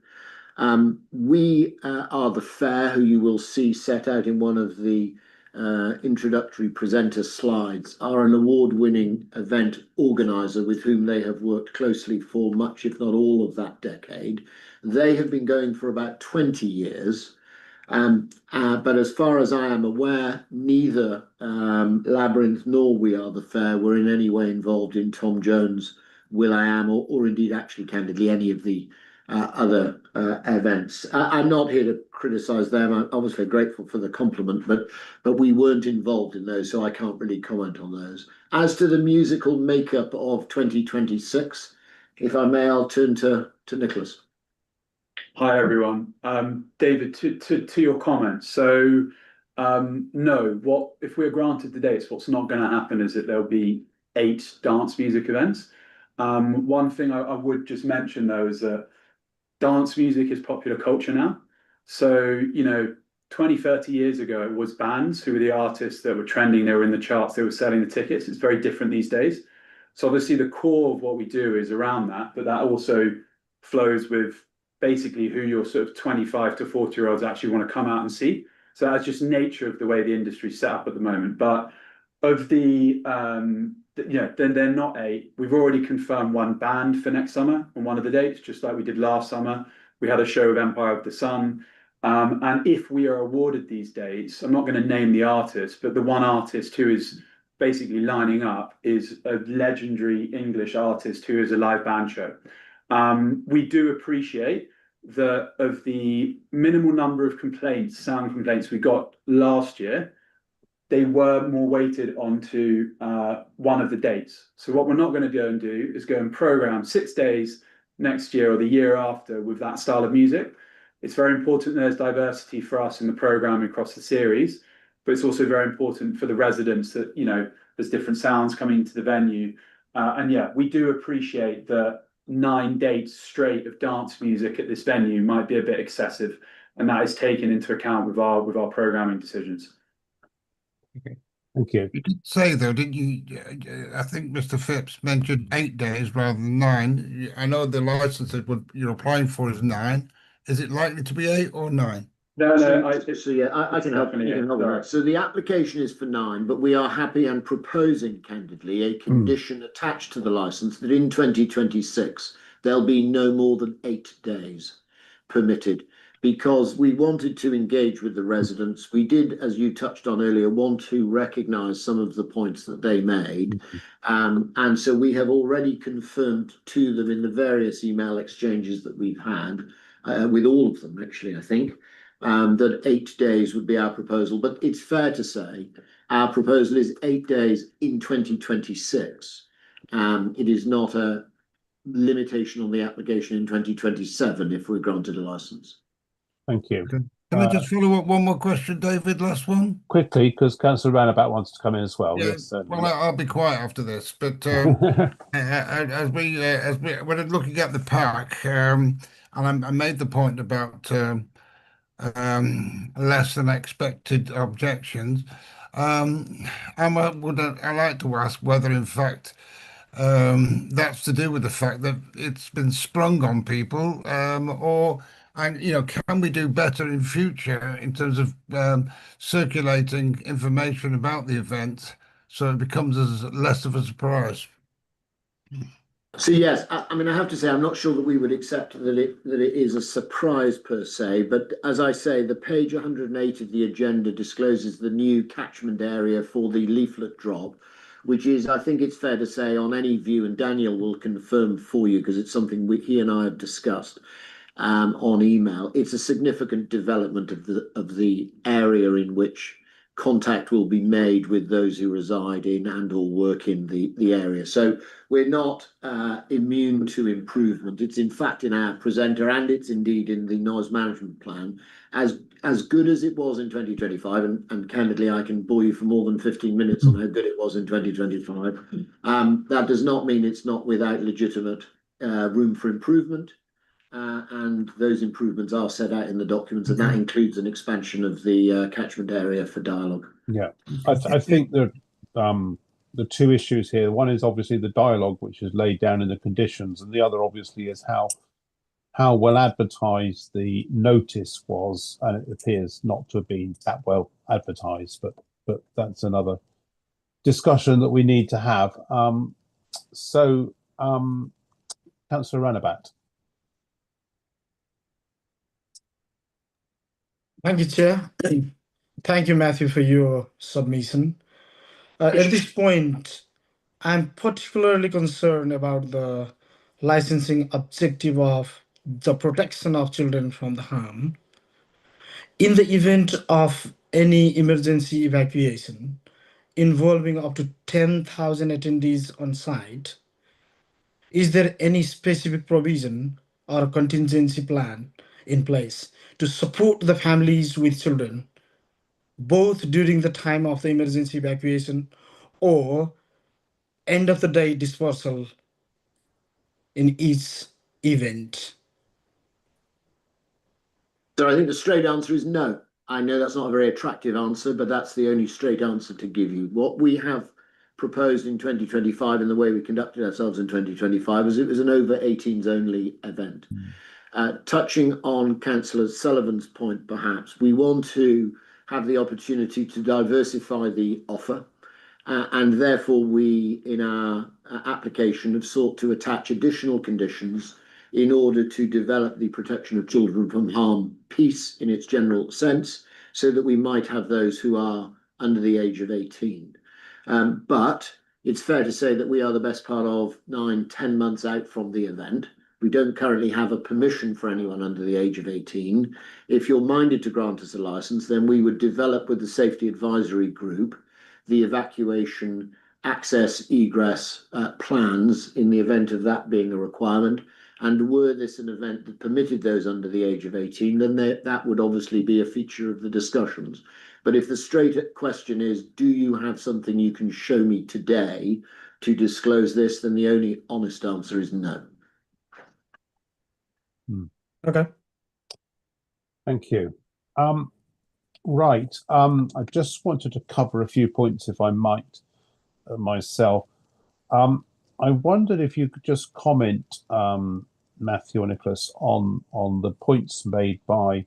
We are the fair, who you will see set out in one of the introductory presenter slides, are an award-winning event organizer with whom they have worked closely for much, if not all, of that decade. They have been going for about 20 years. But as far as I am aware, neither Labyrinth nor We Are the Fair were in any way involved in Tom Jones, will.i.am, or indeed, actually, candidly, any of the other events. I'm not here to criticise them. I'm obviously grateful for the compliment, but we weren't involved in those, so I can't really comment on those. As to the musical makeup of 2026, if I may, I'll turn to Nicholas. Hi everyone. David, to your comments. So no, what if we're granted the dates, what's not going to happen is that there'll be 8 dance music events. One thing I would just mention though is that dance music is popular culture now. So, 20, 30 years ago, it was bands who were the artists that were trending, they were in the charts, they were selling the tickets. It's very different these days. So obviously the core of what we do is around that, but that also flows with basically who your sort of 25 to 40-year-olds actually want to come out and see. So that's just nature of the way the industry's set up at the moment. But of the, then they're not 8. We've already confirmed 1 band for next summer on one of the dates, just like we did last summer. We had a show with Empire of the Sun. And if we are awarded these dates, I'm not going to name the artist, but the one artist who is basically lining up is a legendary English artist who is a live band show. We do appreciate that of the minimal number of complaints, sound complaints we got last year, they were more weighted onto one of the dates. So what we're not going to go and do is go and program 6 days next year or the year after with that style of music. It's very important there's diversity for us in the programming across the series, but it's also very important for the residents that, there's different sounds coming into the venue. And yeah, we do appreciate that 9 dates straight of dance music at this venue might be a bit excessive, and that is taken into account with our programming decisions. Okay, thank you. You did say though, didn't you? I think Mr. Phipps mentioned 8 days rather than 9. I know the license that you're applying for is 9. Is it likely to be 8 or 9? No, I can help you. So the application is for 9, but we are happy and proposing candidly a condition attached to the license that in 2026 there'll be no more than 8 days permitted, because we wanted to engage with the residents. We did, as you touched on earlier, want to recognise some of the points that they made. And so we have already confirmed to them in the various email exchanges that we've had, with all of them actually, I think, that 8 days would be our proposal. But it's fair to say our proposal is 8 days in 2026. It is not a limitation on the application in 2027 if we're granted a license. Thank you. Can I just follow up one more question, David? Last one? Quickly, because Councillor Roundabout wants to come in as well. Yeah, Yes, well, I'll be quiet after this. But as we're looking at the pack, and I made the point about less than expected objections. I like to ask whether, in fact, that's to do with the fact that it's been sprung on people, and can we do better in future in terms of circulating information about the event so it becomes less of a surprise? So yes, I mean, I have to say, I'm not sure that we would accept that it is a surprise per se, but as I say, the page 108 of the agenda discloses the new catchment area for the leaflet drop, which is, I think it's fair to say, on any view, and Daniel will confirm for you because it's something he and I have discussed on email. It's a significant development of the area in which contact will be made with those who reside in and or work in the area. So we're not immune to improvement. It's in fact in our presenter, and it's indeed in the noise management plan, as good as it was in 2025, and candidly I can bore you for more than 15 minutes on how good it was in 2025. That does not mean it's not without legitimate room for improvement. And those improvements are set out in the documents, and that includes an expansion of the catchment area for dialogue. Yeah, I think the two issues here. One is obviously the dialogue, which is laid down in the conditions, and the other obviously is how well advertised the notice was, and it appears not to have been that well advertised. But that's another discussion that we need to have. Councillor Ranabat. Thank you, Chair. Thank you, Matthew, for your submission. At this point, I'm particularly concerned about the licensing objective of the protection of children from the harm. In the event of any emergency evacuation involving up to 10,000 attendees on site, is there any specific provision or contingency plan in place to support the families with children, both during the time of the emergency evacuation or end of the day dispersal in each event? So I think the straight answer is no. I know that's not a very attractive answer, but that's the only straight answer to give you. What we have proposed in 2025 and the way we conducted ourselves in 2025 was it was an over 18s only event. Touching on Councillor Sullivan's point, perhaps, we want to have the opportunity to diversify the offer, and therefore we, in our application, have sought to attach additional conditions in order to develop the protection of children from harm piece in its general sense, so that we might have those who are under the age of 18. But it's fair to say that we are the best part of 9-10 months out from the event. We don't currently have a permission for anyone under the age of 18. If you're minded to grant us a license, then we would develop with the Safety Advisory Group the evacuation, access, egress plans in the event of that being a requirement. And were this an event that permitted those under the age of 18, then that would obviously be a feature of the discussions. But if the straight question is, do you have something you can show me today to disclose this, then the only honest answer is no. Okay. Thank you. Right. I just wanted to cover a few points, if I might, myself. I wondered if you could just comment, Matthew or Nicholas, on the points made by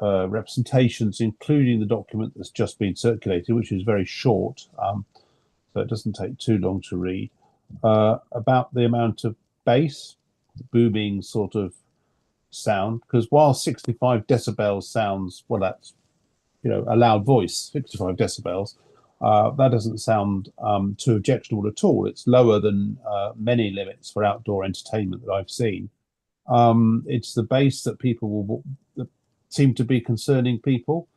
representations, including the document that's just been circulated, which is very short, so it doesn't take too long to read, about the amount of bass, booming sort of sound, because while 65 decibels sounds, well, that's, a loud voice, 65 decibels, that doesn't sound too objectionable at all. It's lower than many limits for outdoor entertainment that I've seen. It's the bass that that seem to be concerning people,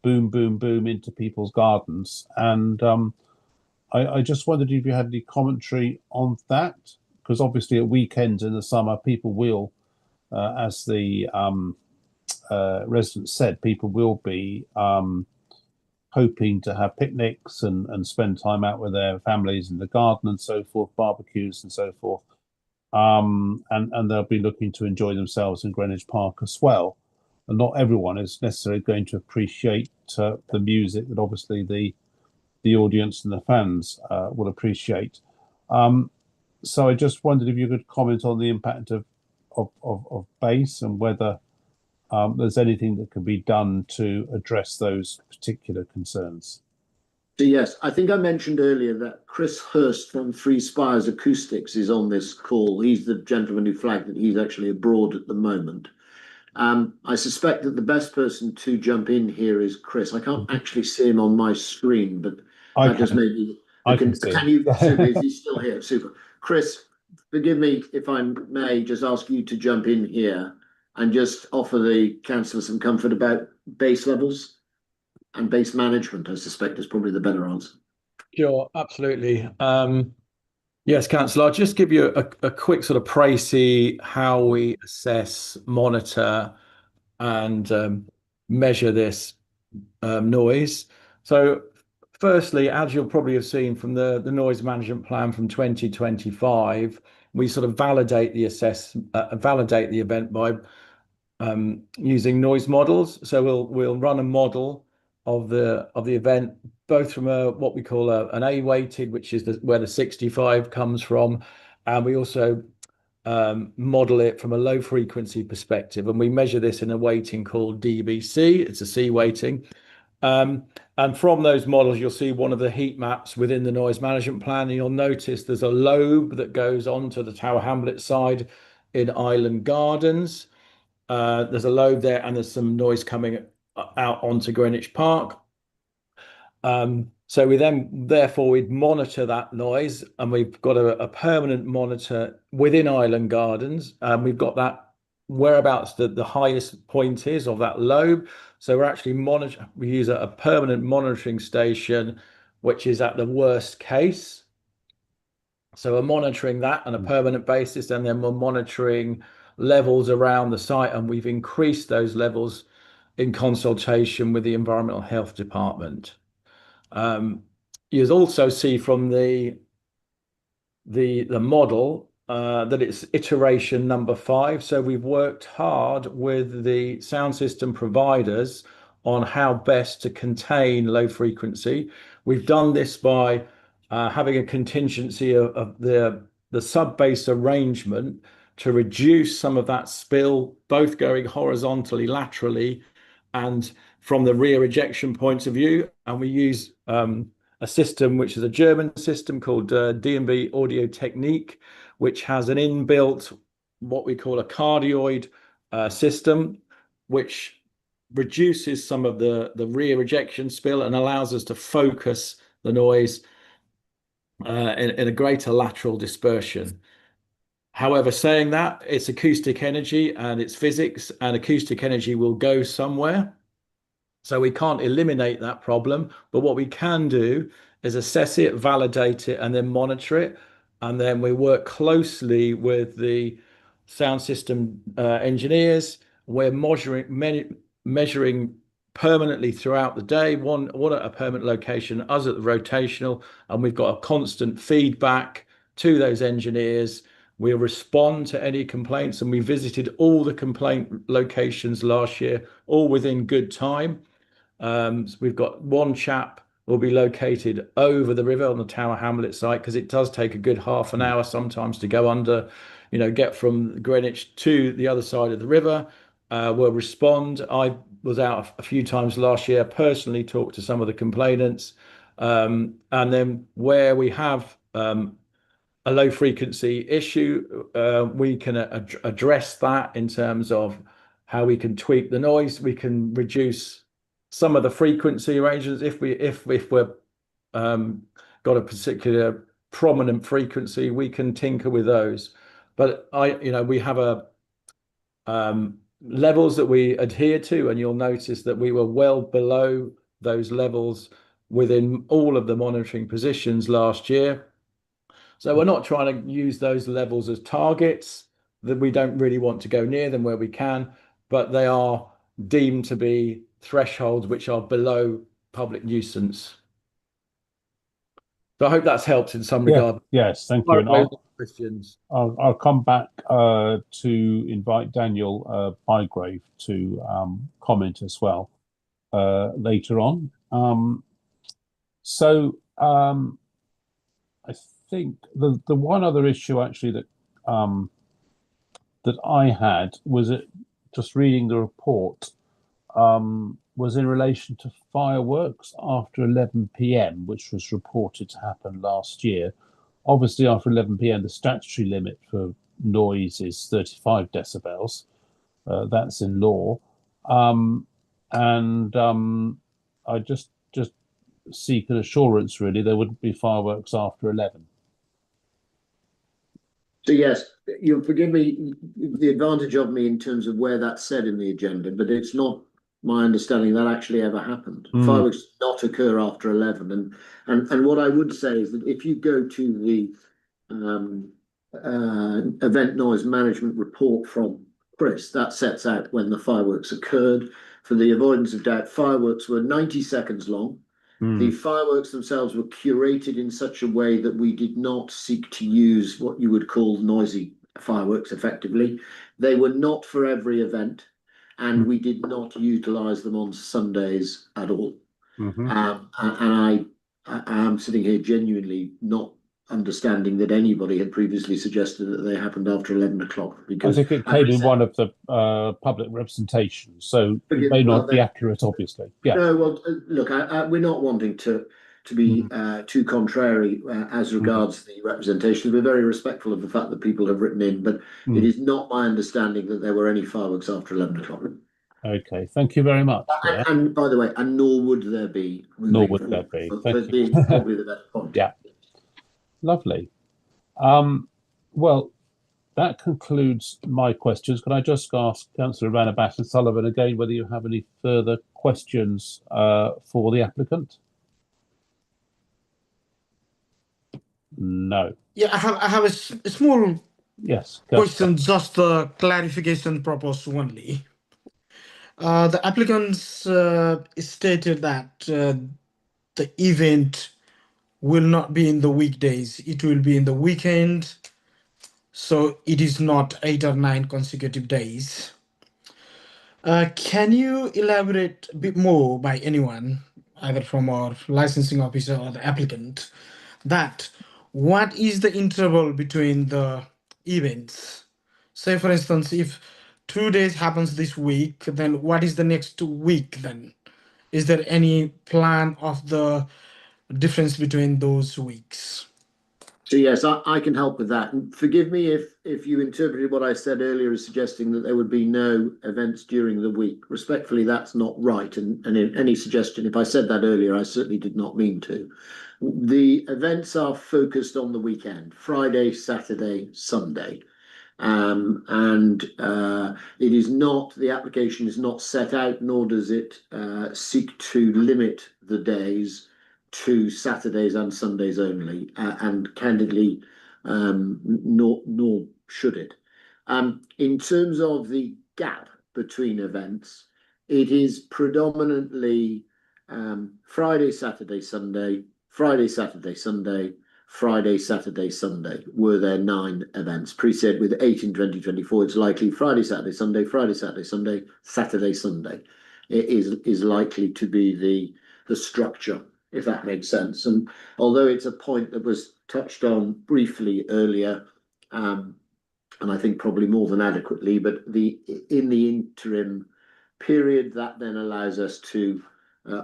boom, boom, boom into people's gardens. And I just wondered if you had any commentary on that, because obviously at weekends in the summer, people will, as the residents said, people will be hoping to have picnics and spend time out with their families in the garden and so forth, barbecues and so forth. and they'll be looking to enjoy themselves in Greenwich Park as well. And not everyone is necessarily going to appreciate the music that obviously the audience and the fans will appreciate. So I just wondered if you could comment on the impact of bass and whether there's anything that can be done to address those particular concerns. So yes, I think I mentioned earlier that Chris Hurst from Three Spires Acoustics is on this call. He's the gentleman who flagged that he's actually abroad at the moment. I suspect that the best person to jump in here is Chris. I can't actually see him on my screen, but that just maybe I can see. Can you? Super, is he still here? Super. Chris, forgive me if I may just ask you to jump in here and just offer the councillor some comfort about bass levels and bass management. I suspect is probably the better answer. Sure, absolutely. Yes, Councillor, I'll just give you a quick sort of précis how we assess, monitor, and measure this noise. So firstly, as you'll probably have seen from the noise management plan from 2025, we sort of validate the event by using noise models. So we'll run a model of the event, both from what we call an A weighted, which is where the 65 comes from, and we also model it from a low frequency perspective, and we measure this in a weighting called DBC. It's a C weighting, and from those models you'll see one of the heat maps within the noise management plan, and you'll notice there's a lobe that goes onto the Tower Hamlets side in Island Gardens. There's a lobe there, and there's some noise coming out onto Greenwich Park. So therefore we'd monitor that noise, and we've got a permanent monitor within Island Gardens, and we've got that whereabouts the highest point is of that lobe. So we're actually we use a permanent monitoring station, which is at the worst case. So we're monitoring that on a permanent basis, and then we're monitoring levels around the site, and we've increased those levels in consultation with the Environmental Health Department. You'll also see from the model that it's iteration number 5. So we've worked hard with the sound system providers on how best to contain low frequency. We've done this by having a contingency of the sub-bass arrangement to reduce some of that spill, both going horizontally, laterally, and from the rear ejection point of view. And we use a system which is a German system called D&B Audio Technique, which has an inbuilt, what we call a cardioid system, which reduces some of the rear ejection spill and allows us to focus the noise in a greater lateral dispersion. However, saying that, it's acoustic energy and it's physics, and acoustic energy will go somewhere. So we can't eliminate that problem, but what we can do is assess it, validate it, and then monitor it. And then we work closely with the sound system engineers. We're measuring permanently throughout the day, one at a permanent location, us at the rotational, and we've got a constant feedback to those engineers. We'll respond to any complaints, and we visited all the complaint locations last year, all within good time. So we've got one chap will be located over the river on the Tower Hamlet site, because it does take a good half an hour sometimes to go under, get from Greenwich to the other side of the river. We'll respond. I was out a few times last year, personally talked to some of the complainants, and then where we have a low frequency issue, we can address that in terms of how we can tweak the noise. We can reduce some of the frequency arrangements if we're got a particular prominent frequency, we can tinker with those. But we have levels that we adhere to, and you'll notice that we were well below those levels within all of the monitoring positions last year. So we're not trying to use those levels as targets, that we don't really want to go near them where we can, but they are deemed to be thresholds which are below public nuisance. So I hope that's helped in some Yeah, regard. yes, thank you. And Questions. I'll come back to invite Daniel Bygrave to comment as well later on. I think the one other issue actually that that I had was just reading the report was in relation to fireworks after 11 p.m., which was reported to happen last year. Obviously, after 11 p.m., the statutory limit for noise is 35 decibels. That's in law. I just seek an assurance, really, there wouldn't be fireworks after 11. So yes, you'll forgive me the advantage of me in terms of where that's said in the agenda, but it's not my understanding that actually ever happened. Fireworks do not occur after 11. And what I would say is that if you go to the event noise management report from Chris, that sets out when the fireworks occurred. For the avoidance of doubt, fireworks were 90 seconds long. The fireworks themselves were curated in such a way that we did not seek to use what you would call noisy fireworks effectively. They were not for every event, and we did not utilize them on Sundays at all. And I am sitting here genuinely not understanding that anybody had previously suggested that they happened after 11 o'clock. Because I think it came in one of the public representations, so it may not be accurate, obviously. Yeah. No, well, look, we're not wanting to be too contrary as regards the representations. We're very respectful of the fact that people have written in, but it is not my understanding that there were any fireworks after 11 o'clock. Okay, thank you very much. And by the way, and nor would there be. Nor would there be. Thank you. Probably the best point. Yeah. Lovely. Well, that concludes my questions. Can I just ask Councillor Rana Battin-Sullivan again whether you have any further questions for the applicant? No. Yeah, I have a small question, just the clarification purpose only. The applicants stated that the event will not be in the weekdays, it will be in the weekend, so it is not 8 or 9 consecutive days. Can you elaborate a bit more by anyone, either from our licensing officer or the applicant, that what is the interval between the events? Say, for instance, if 2 days happens this week, then what is the next week then? Is there any plan of the difference between those weeks? So yes, I can help with that. And forgive me if you interpreted what I said earlier as suggesting that there would be no events during the week. Respectfully, that's not right. And in any suggestion, if I said that earlier, I certainly did not mean to. The events are focused on the weekend, Friday, Saturday, Sunday. It is not, the application is not set out, nor does it seek to limit the days to Saturdays and Sundays only, and candidly, nor should it. In terms of the gap between events, it is predominantly Friday, Saturday, Sunday, Friday, Saturday, Sunday, Friday, Saturday, Sunday were there 9 events. Pre-said with 8 in 2024, it's likely Friday, Saturday, Sunday, Friday, Saturday, Sunday, Saturday, Sunday. It is likely to be the structure, if that makes sense. And although it's a point that was touched on briefly earlier, and I think probably more than adequately, but in the interim period, that then allows us to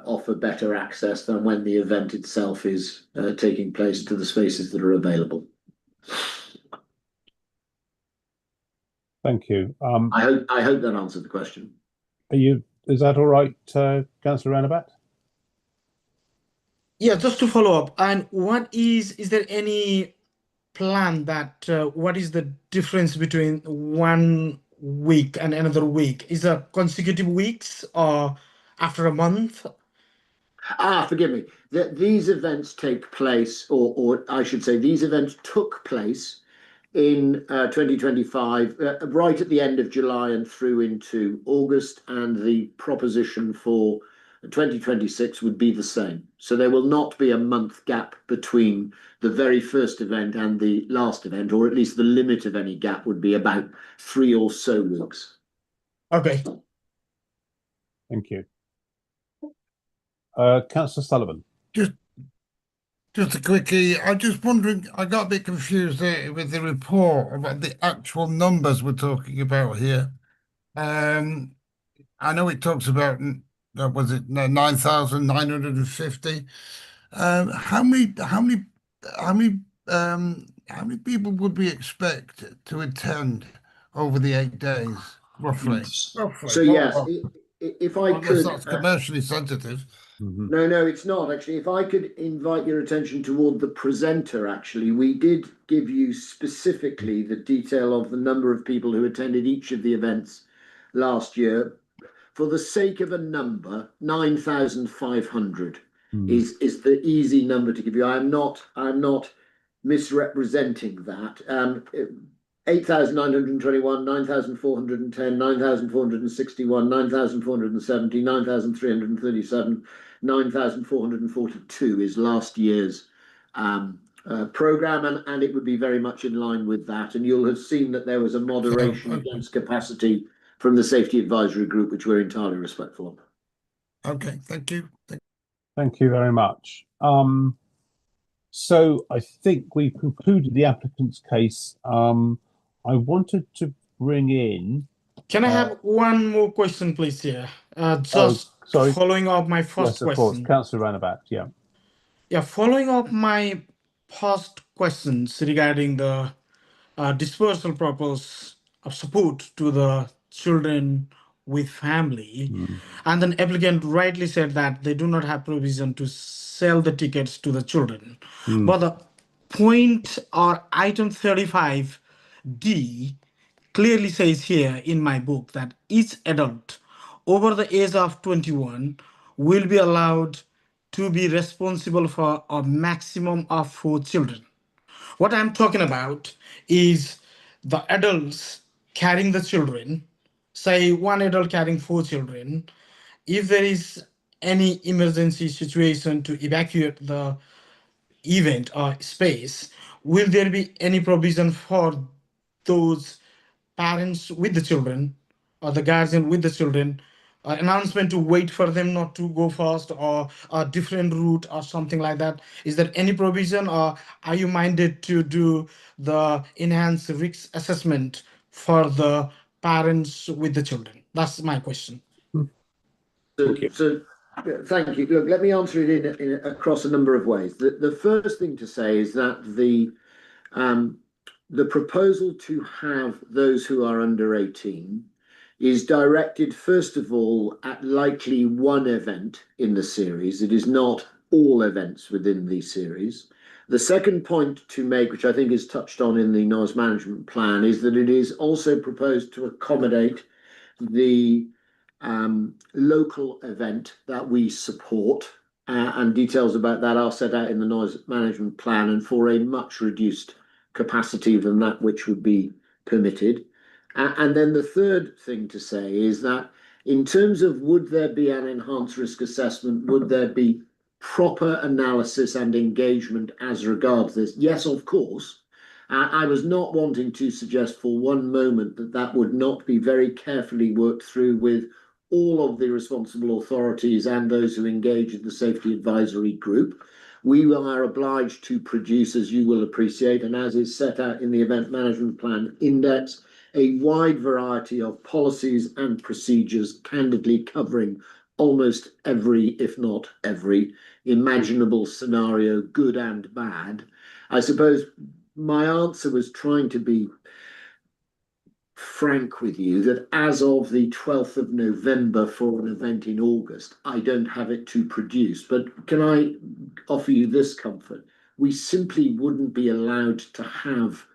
offer better access than when the event itself is taking place to the spaces that are available. Thank you. I hope that answered the question. Is that all right, Councillor Ranabat? Yeah, just to follow up, and is there any plan that what is the difference between 1 week and another week? Is it consecutive weeks or after a month? Forgive me. These events take place, or I should say, these events took place in 2025, right at the end of July and through into August, and the proposition for 2026 would be the same. So there will not be a month gap between the very first event and the last event, or at least the limit of any gap would be about 3 or so weeks. Okay. Thank you. Councillor Sullivan. Just a quickie. I'm just wondering, I got a bit confused there with the report about the actual numbers we're talking about here. I know it talks about, was it 9,950? How many people would we expect to attend over the 8 days, roughly? So yes, if I could, that's commercially sensitive. No, it's not actually. If I could invite your attention toward the presenter, actually, we did give you specifically the detail of the number of people who attended each of the events last year. For the sake of a number, 9,500 is the easy number to give you. I'm not misrepresenting that. 8,921, 9,410, 9,461, 9,470, 9,337, 9,442 is last year's program, and it would be very much in line with that. And you'll have seen that there was a moderation against capacity from the Safety Advisory Group, which we're entirely respectful of. Okay, thank you. Thank you very much. So I think we've concluded the applicant's case. I wanted to bring in. Can I have one more question, please? Here, following up my first question. Yes, of course, Councillor Ranabat. Yeah. Yeah, following up my past questions regarding the dispersal purpose of support to the children with family, and then applicant rightly said that they do not have provision to sell the tickets to the children. But the point or item 35D clearly says here in my book that each adult over the age of 21 will be allowed to be responsible for a maximum of 4 children. What I'm talking about is the adults carrying the children, say one adult carrying 4 children. If there is any emergency situation to evacuate the event or space, will there be any provision for those parents with the children or the guardian with the children, announcement to wait for them not to go fast, or a different route or something like that? Is there any provision, or are you minded to do the enhanced risk assessment for the parents with the children? That's my question. So thank you. Look, let me answer it in across a number of ways. The first thing to say is that the proposal to have those who are under 18 is directed, first of all, at likely one event in the series. It is not all events within the series. The second point to make, which I think is touched on in the noise management plan, is that it is also proposed to accommodate the local event that we support, and details about that are set out in the noise management plan, and for a much reduced capacity than that which would be permitted. And then the third thing to say is that in terms of would there be an enhanced risk assessment, would there be proper analysis and engagement as regards this? Yes, of course. I was not wanting to suggest for one moment that that would not be very carefully worked through with all of the responsible authorities and those who engage in the Safety Advisory Group. We are obliged to produce, as you will appreciate, and as is set out in the Event Management Plan Index, a wide variety of policies and procedures, candidly covering almost every, if not every, imaginable scenario, good and bad. I suppose my answer was trying to be frank with you that as of the 12th of November for an event in August, I don't have it to produce. But can I offer you this comfort? We simply wouldn't be allowed to have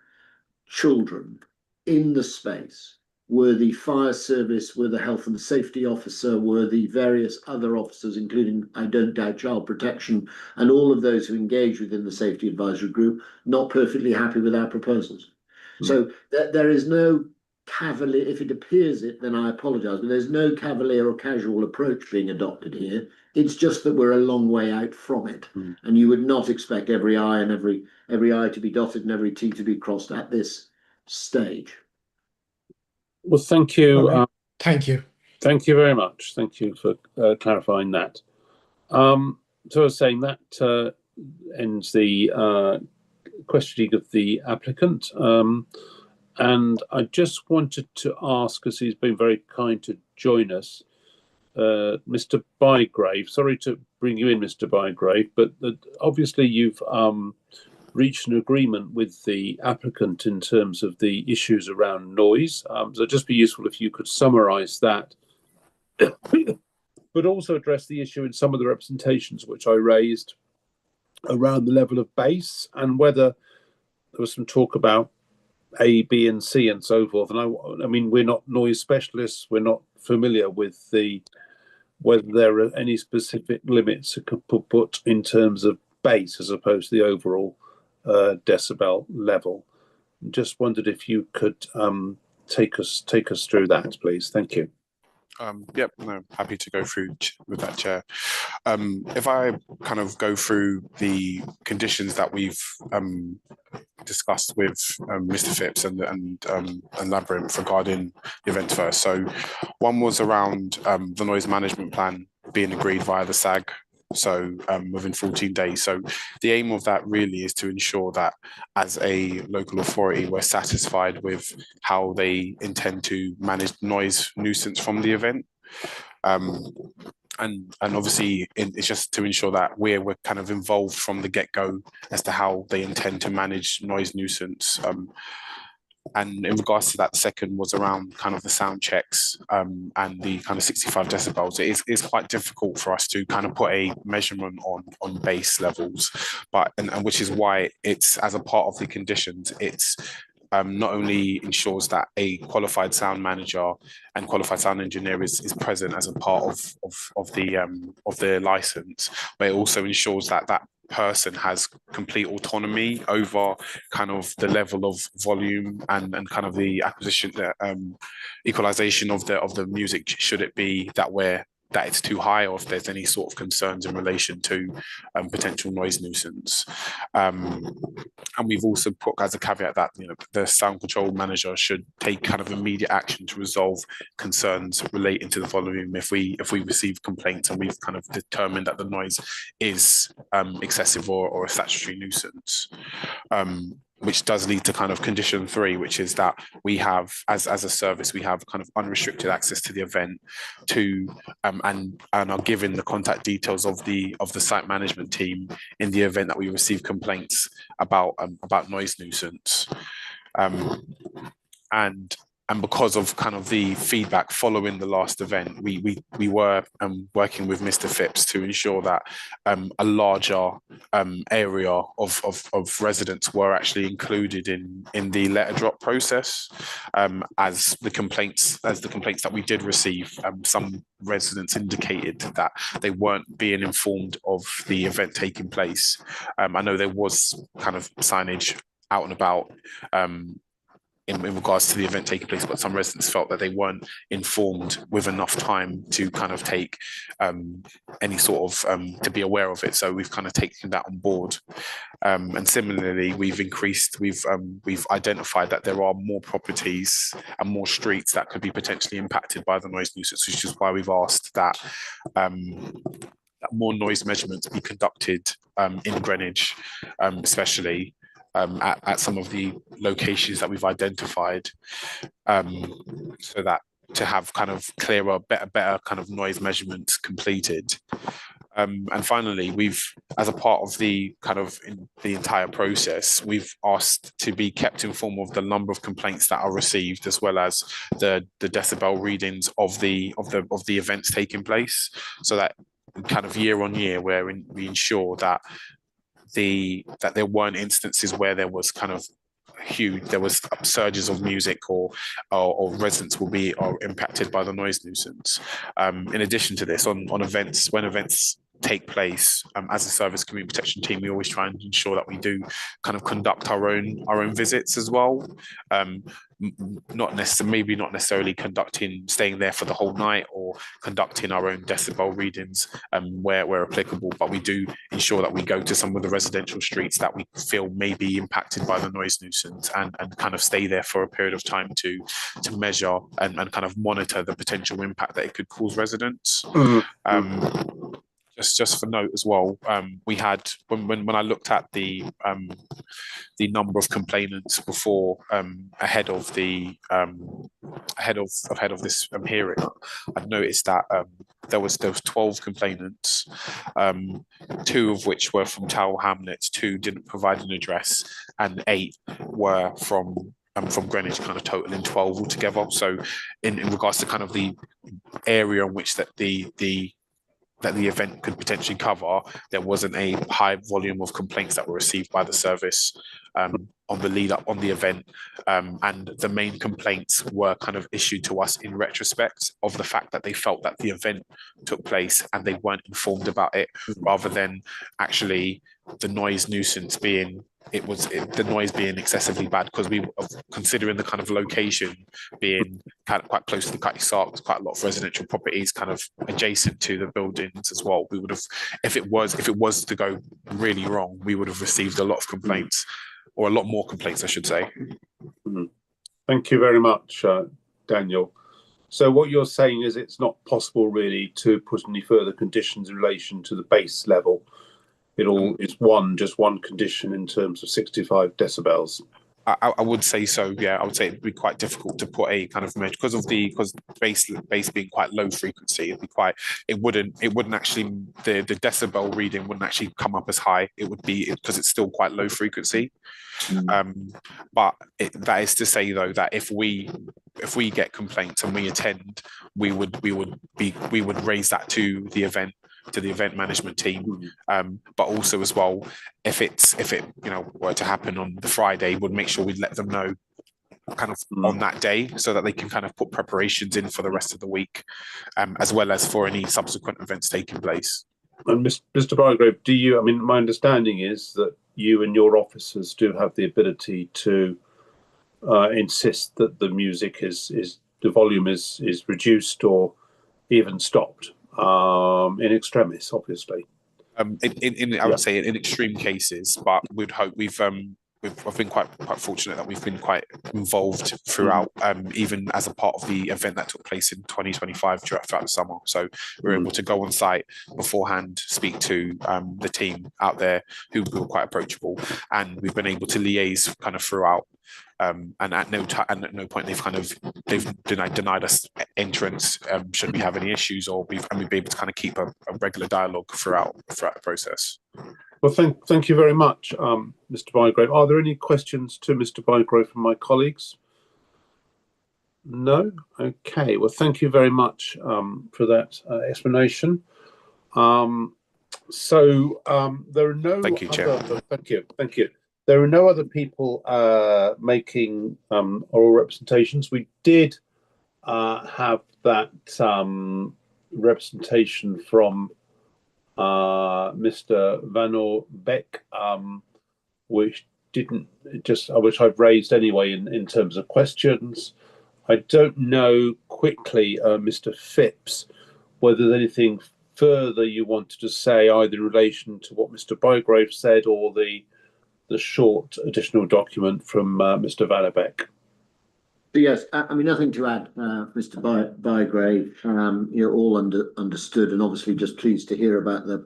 children in the space were the fire service, were the health and safety officer, were the various other officers, including, I don't doubt, child protection, and all of those who engage within the Safety Advisory Group, not perfectly happy with our proposals. So there is no cavalier, if it appears it, then I apologise, but there's no cavalier or casual approach being adopted here. It's just that we're a long way out from it, and you would not expect every I and every I to be dotted and every T to be crossed at this stage. Well, thank you. Okay. Thank you. Thank you very much. Thank you for clarifying that. So I was saying that ends the questioning of the applicant. And I just wanted to ask, because he's been very kind to join us, Mr. Bygrave. Sorry to bring you in, Mr. Bygrave, but obviously you've reached an agreement with the applicant in terms of the issues around noise. So it'd just be useful if you could summarise that, but also address the issue in some of the representations which I raised around the level of bass and whether there was some talk about A, B, and C, and so forth. And I mean, we're not noise specialists. We're not familiar with whether there are any specific limits that could put in terms of bass as opposed to the overall decibel level. Just wondered if you could take us through that, please. Thank you. Yep, no, happy to go through with that, Chair. If I kind of go through the conditions that we've discussed with Mr. Phipps and Labyrinth regarding the event first. So one was around the noise management plan being agreed via the SAG, so within 14 days. So the aim of that really is to ensure that as a local authority, we're satisfied with how they intend to manage noise nuisance from the event. And obviously it's just to ensure that we're kind of involved from the get-go as to how they intend to manage noise nuisance. And in regards to that, the second was around kind of the sound checks and the kind of 65 decibels. It is quite difficult for us to kind of put a measurement on bass levels, and which is why it's, as a part of the conditions, it's not only ensures that a qualified sound manager and qualified sound engineer is present as a part of the license, but it also ensures that that person has complete autonomy over kind of the level of volume and kind of the acquisition, equalization of the music, should it be that it's too high, or if there's any sort of concerns in relation to potential noise nuisance. And we've also put as a caveat that the sound control manager should take kind of immediate action to resolve concerns relating to the volume if we receive complaints and we've kind of determined that the noise is excessive or a statutory nuisance. Which does lead to kind of condition 3, which is that we have, as a service, we have kind of unrestricted access to the event and are given the contact details of the site management team in the event that we receive complaints about noise nuisance. And because of kind of the feedback following the last event, we were working with Mr. Phipps to ensure that a larger area of residents were actually included in the letter drop process. As the complaints that we did receive, some residents indicated that they weren't being informed of the event taking place. I know there was kind of signage out and about in regards to the event taking place, but some residents felt that they weren't informed with enough time to kind of take any sort of to be aware of it. So we've kind of taken that on board. And similarly, we've identified that there are more properties and more streets that could be potentially impacted by the noise nuisance, which is why we've asked that more noise measurements be conducted in Greenwich, especially at some of the locations that we've identified, so that to have kind of clearer, better kind of noise measurements completed. And finally, we've, as a part of the kind of the entire process, we've asked to be kept informed of the number of complaints that are received, as well as the decibel readings of the events taking place, so that kind of year on year, we ensure that there weren't instances where there was kind of there was surges of music or residents are impacted by the noise nuisance. In addition to this, on events, when events take place, as a service community protection team, we always try and ensure that we do kind of conduct our own visits as well. not necessarily staying there for the whole night or conducting our own decibel readings where applicable, but we do ensure that we go to some of the residential streets that we feel may be impacted by the noise nuisance and kind of stay there for a period of time to measure and kind of monitor the potential impact that it could cause residents. Just for note as well, we had when I looked at the number of complainants before ahead of this hearing, I've noticed that there was 12 complainants, 2 of which were from Tower Hamlets, 2 didn't provide an address, and 8 were from Greenwich, kind of totaling 12 altogether. So in regards to kind of the area in which that the event could potentially cover, there wasn't a high volume of complaints that were received by the service on the lead up on the event, and the main complaints were kind of issued to us in retrospect of the fact that they felt that the event took place and they weren't informed about it, rather than actually the noise nuisance being the noise being excessively bad, because we, considering the kind of location being kind of quite close to the Cutty Sark, quite a lot of residential properties kind of adjacent to the buildings as well. We would have, if it was to go really wrong, we would have received a lot of complaints, or a lot more complaints, I should say. Thank you very much, Daniel. So what you're saying is it's not possible really to put any further conditions in relation to the base level. It all is just one condition in terms of 65 decibels. I would say so. Yeah, I would say it'd be quite difficult to put a kind of measure because base being quite low frequency. It wouldn't actually, the decibel reading wouldn't actually come up as high. It would be because it's still quite low frequency. But that is to say though that if we get complaints and we attend, we would raise that to the event management team, but also as well, if it were to happen on the Friday, would make sure we'd let them know kind of on that day, so that they can kind of put preparations in for the rest of the week, as well as for any subsequent events taking place. And Mr. Bygrave, my understanding is that you and your officers do have the ability to insist that the music the volume is reduced or even stopped. In extremis, obviously. I would say in extreme cases, but we'd hope I've been quite fortunate that we've been quite involved throughout, even as a part of the event that took place in 2025 throughout the summer. So we were able to go on site beforehand, speak to the team out there who were quite approachable, and we've been able to liaise kind of throughout. And at no point they've denied us entrance should we have any issues, or we'd be able to kind of keep a regular dialogue throughout the process. Well, thank you very much, Mr. Bygrave. Are there any questions to Mr. Bygrave from my colleagues? No? Okay. Well, thank you very much for that explanation. There are no. Thank you, Chair. Thank you. There are no other people making oral representations. We did have that representation from Mr. Van Beck, which I've raised anyway in terms of questions. I don't know quickly, Mr. Phipps, whether there's anything further you wanted to say, either in relation to what Mr. Bygrave said or the short additional document from Mr. Van Beck. Yes, nothing to add, Mr. Bygrave. You're all understood, and obviously just pleased to hear about the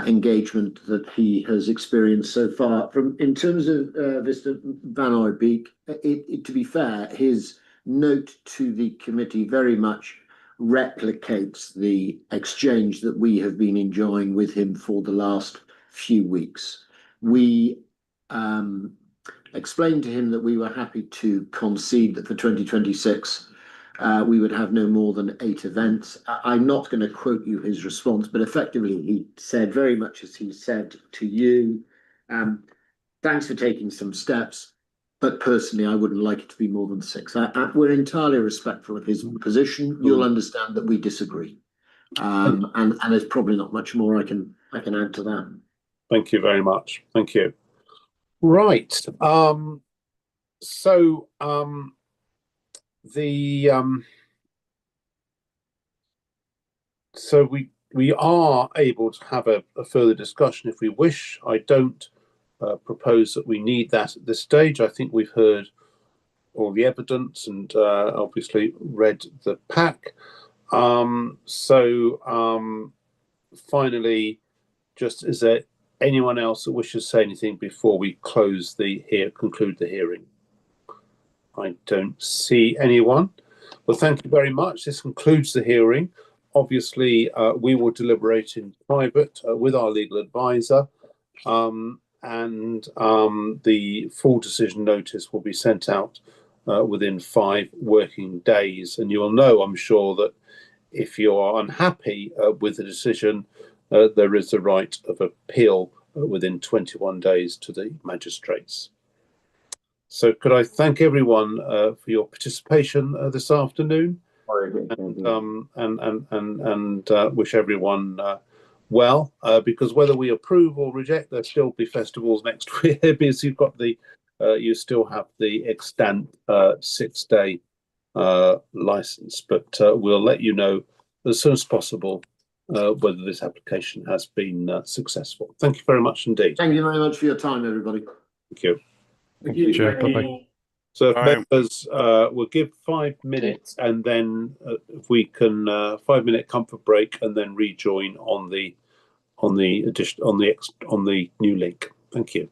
engagement that he has experienced so far. In terms of Mr. Van Beek, to be fair, his note to the committee very much replicates the exchange that we have been enjoying with him for the last few weeks. We explained to him that we were happy to concede that for 2026 we would have no more than 8 events. I'm not going to quote you his response, but effectively he said very much as he said to you, thanks for taking some steps, but personally I wouldn't like it to be more than 6. We're entirely respectful of his position. You'll understand that we disagree, and there's probably not much more I can add to that. Thank you very much. Thank you. Right. So so we are able to have a further discussion if we wish. I don't propose that we need that at this stage. I think we've heard all the evidence and obviously read the pack. Finally, just is there anyone else that wishes to say anything before we conclude the hearing? I don't see anyone. Well, thank you very much. This concludes the hearing. Obviously, we will deliberate in private with our legal advisor, and the full decision notice will be sent out within 5 working days. And you will know, I'm sure, that if you are unhappy with the decision, there is the right of appeal within 21 days to the magistrates. So could I thank everyone for your participation this afternoon, and wish everyone well, because whether we approve or reject, there'll still be festivals next year, because you've got you still have the extant 6-day license, but we'll let you know as soon as possible whether this application has been successful. Thank you very much indeed. Thank you very much for your time, everybody. Thank you. Thank you. Sure, bye-bye. So members, we'll give 5 minutes, and then if we can 5-minute comfort break, and then rejoin on the new link. Thank you.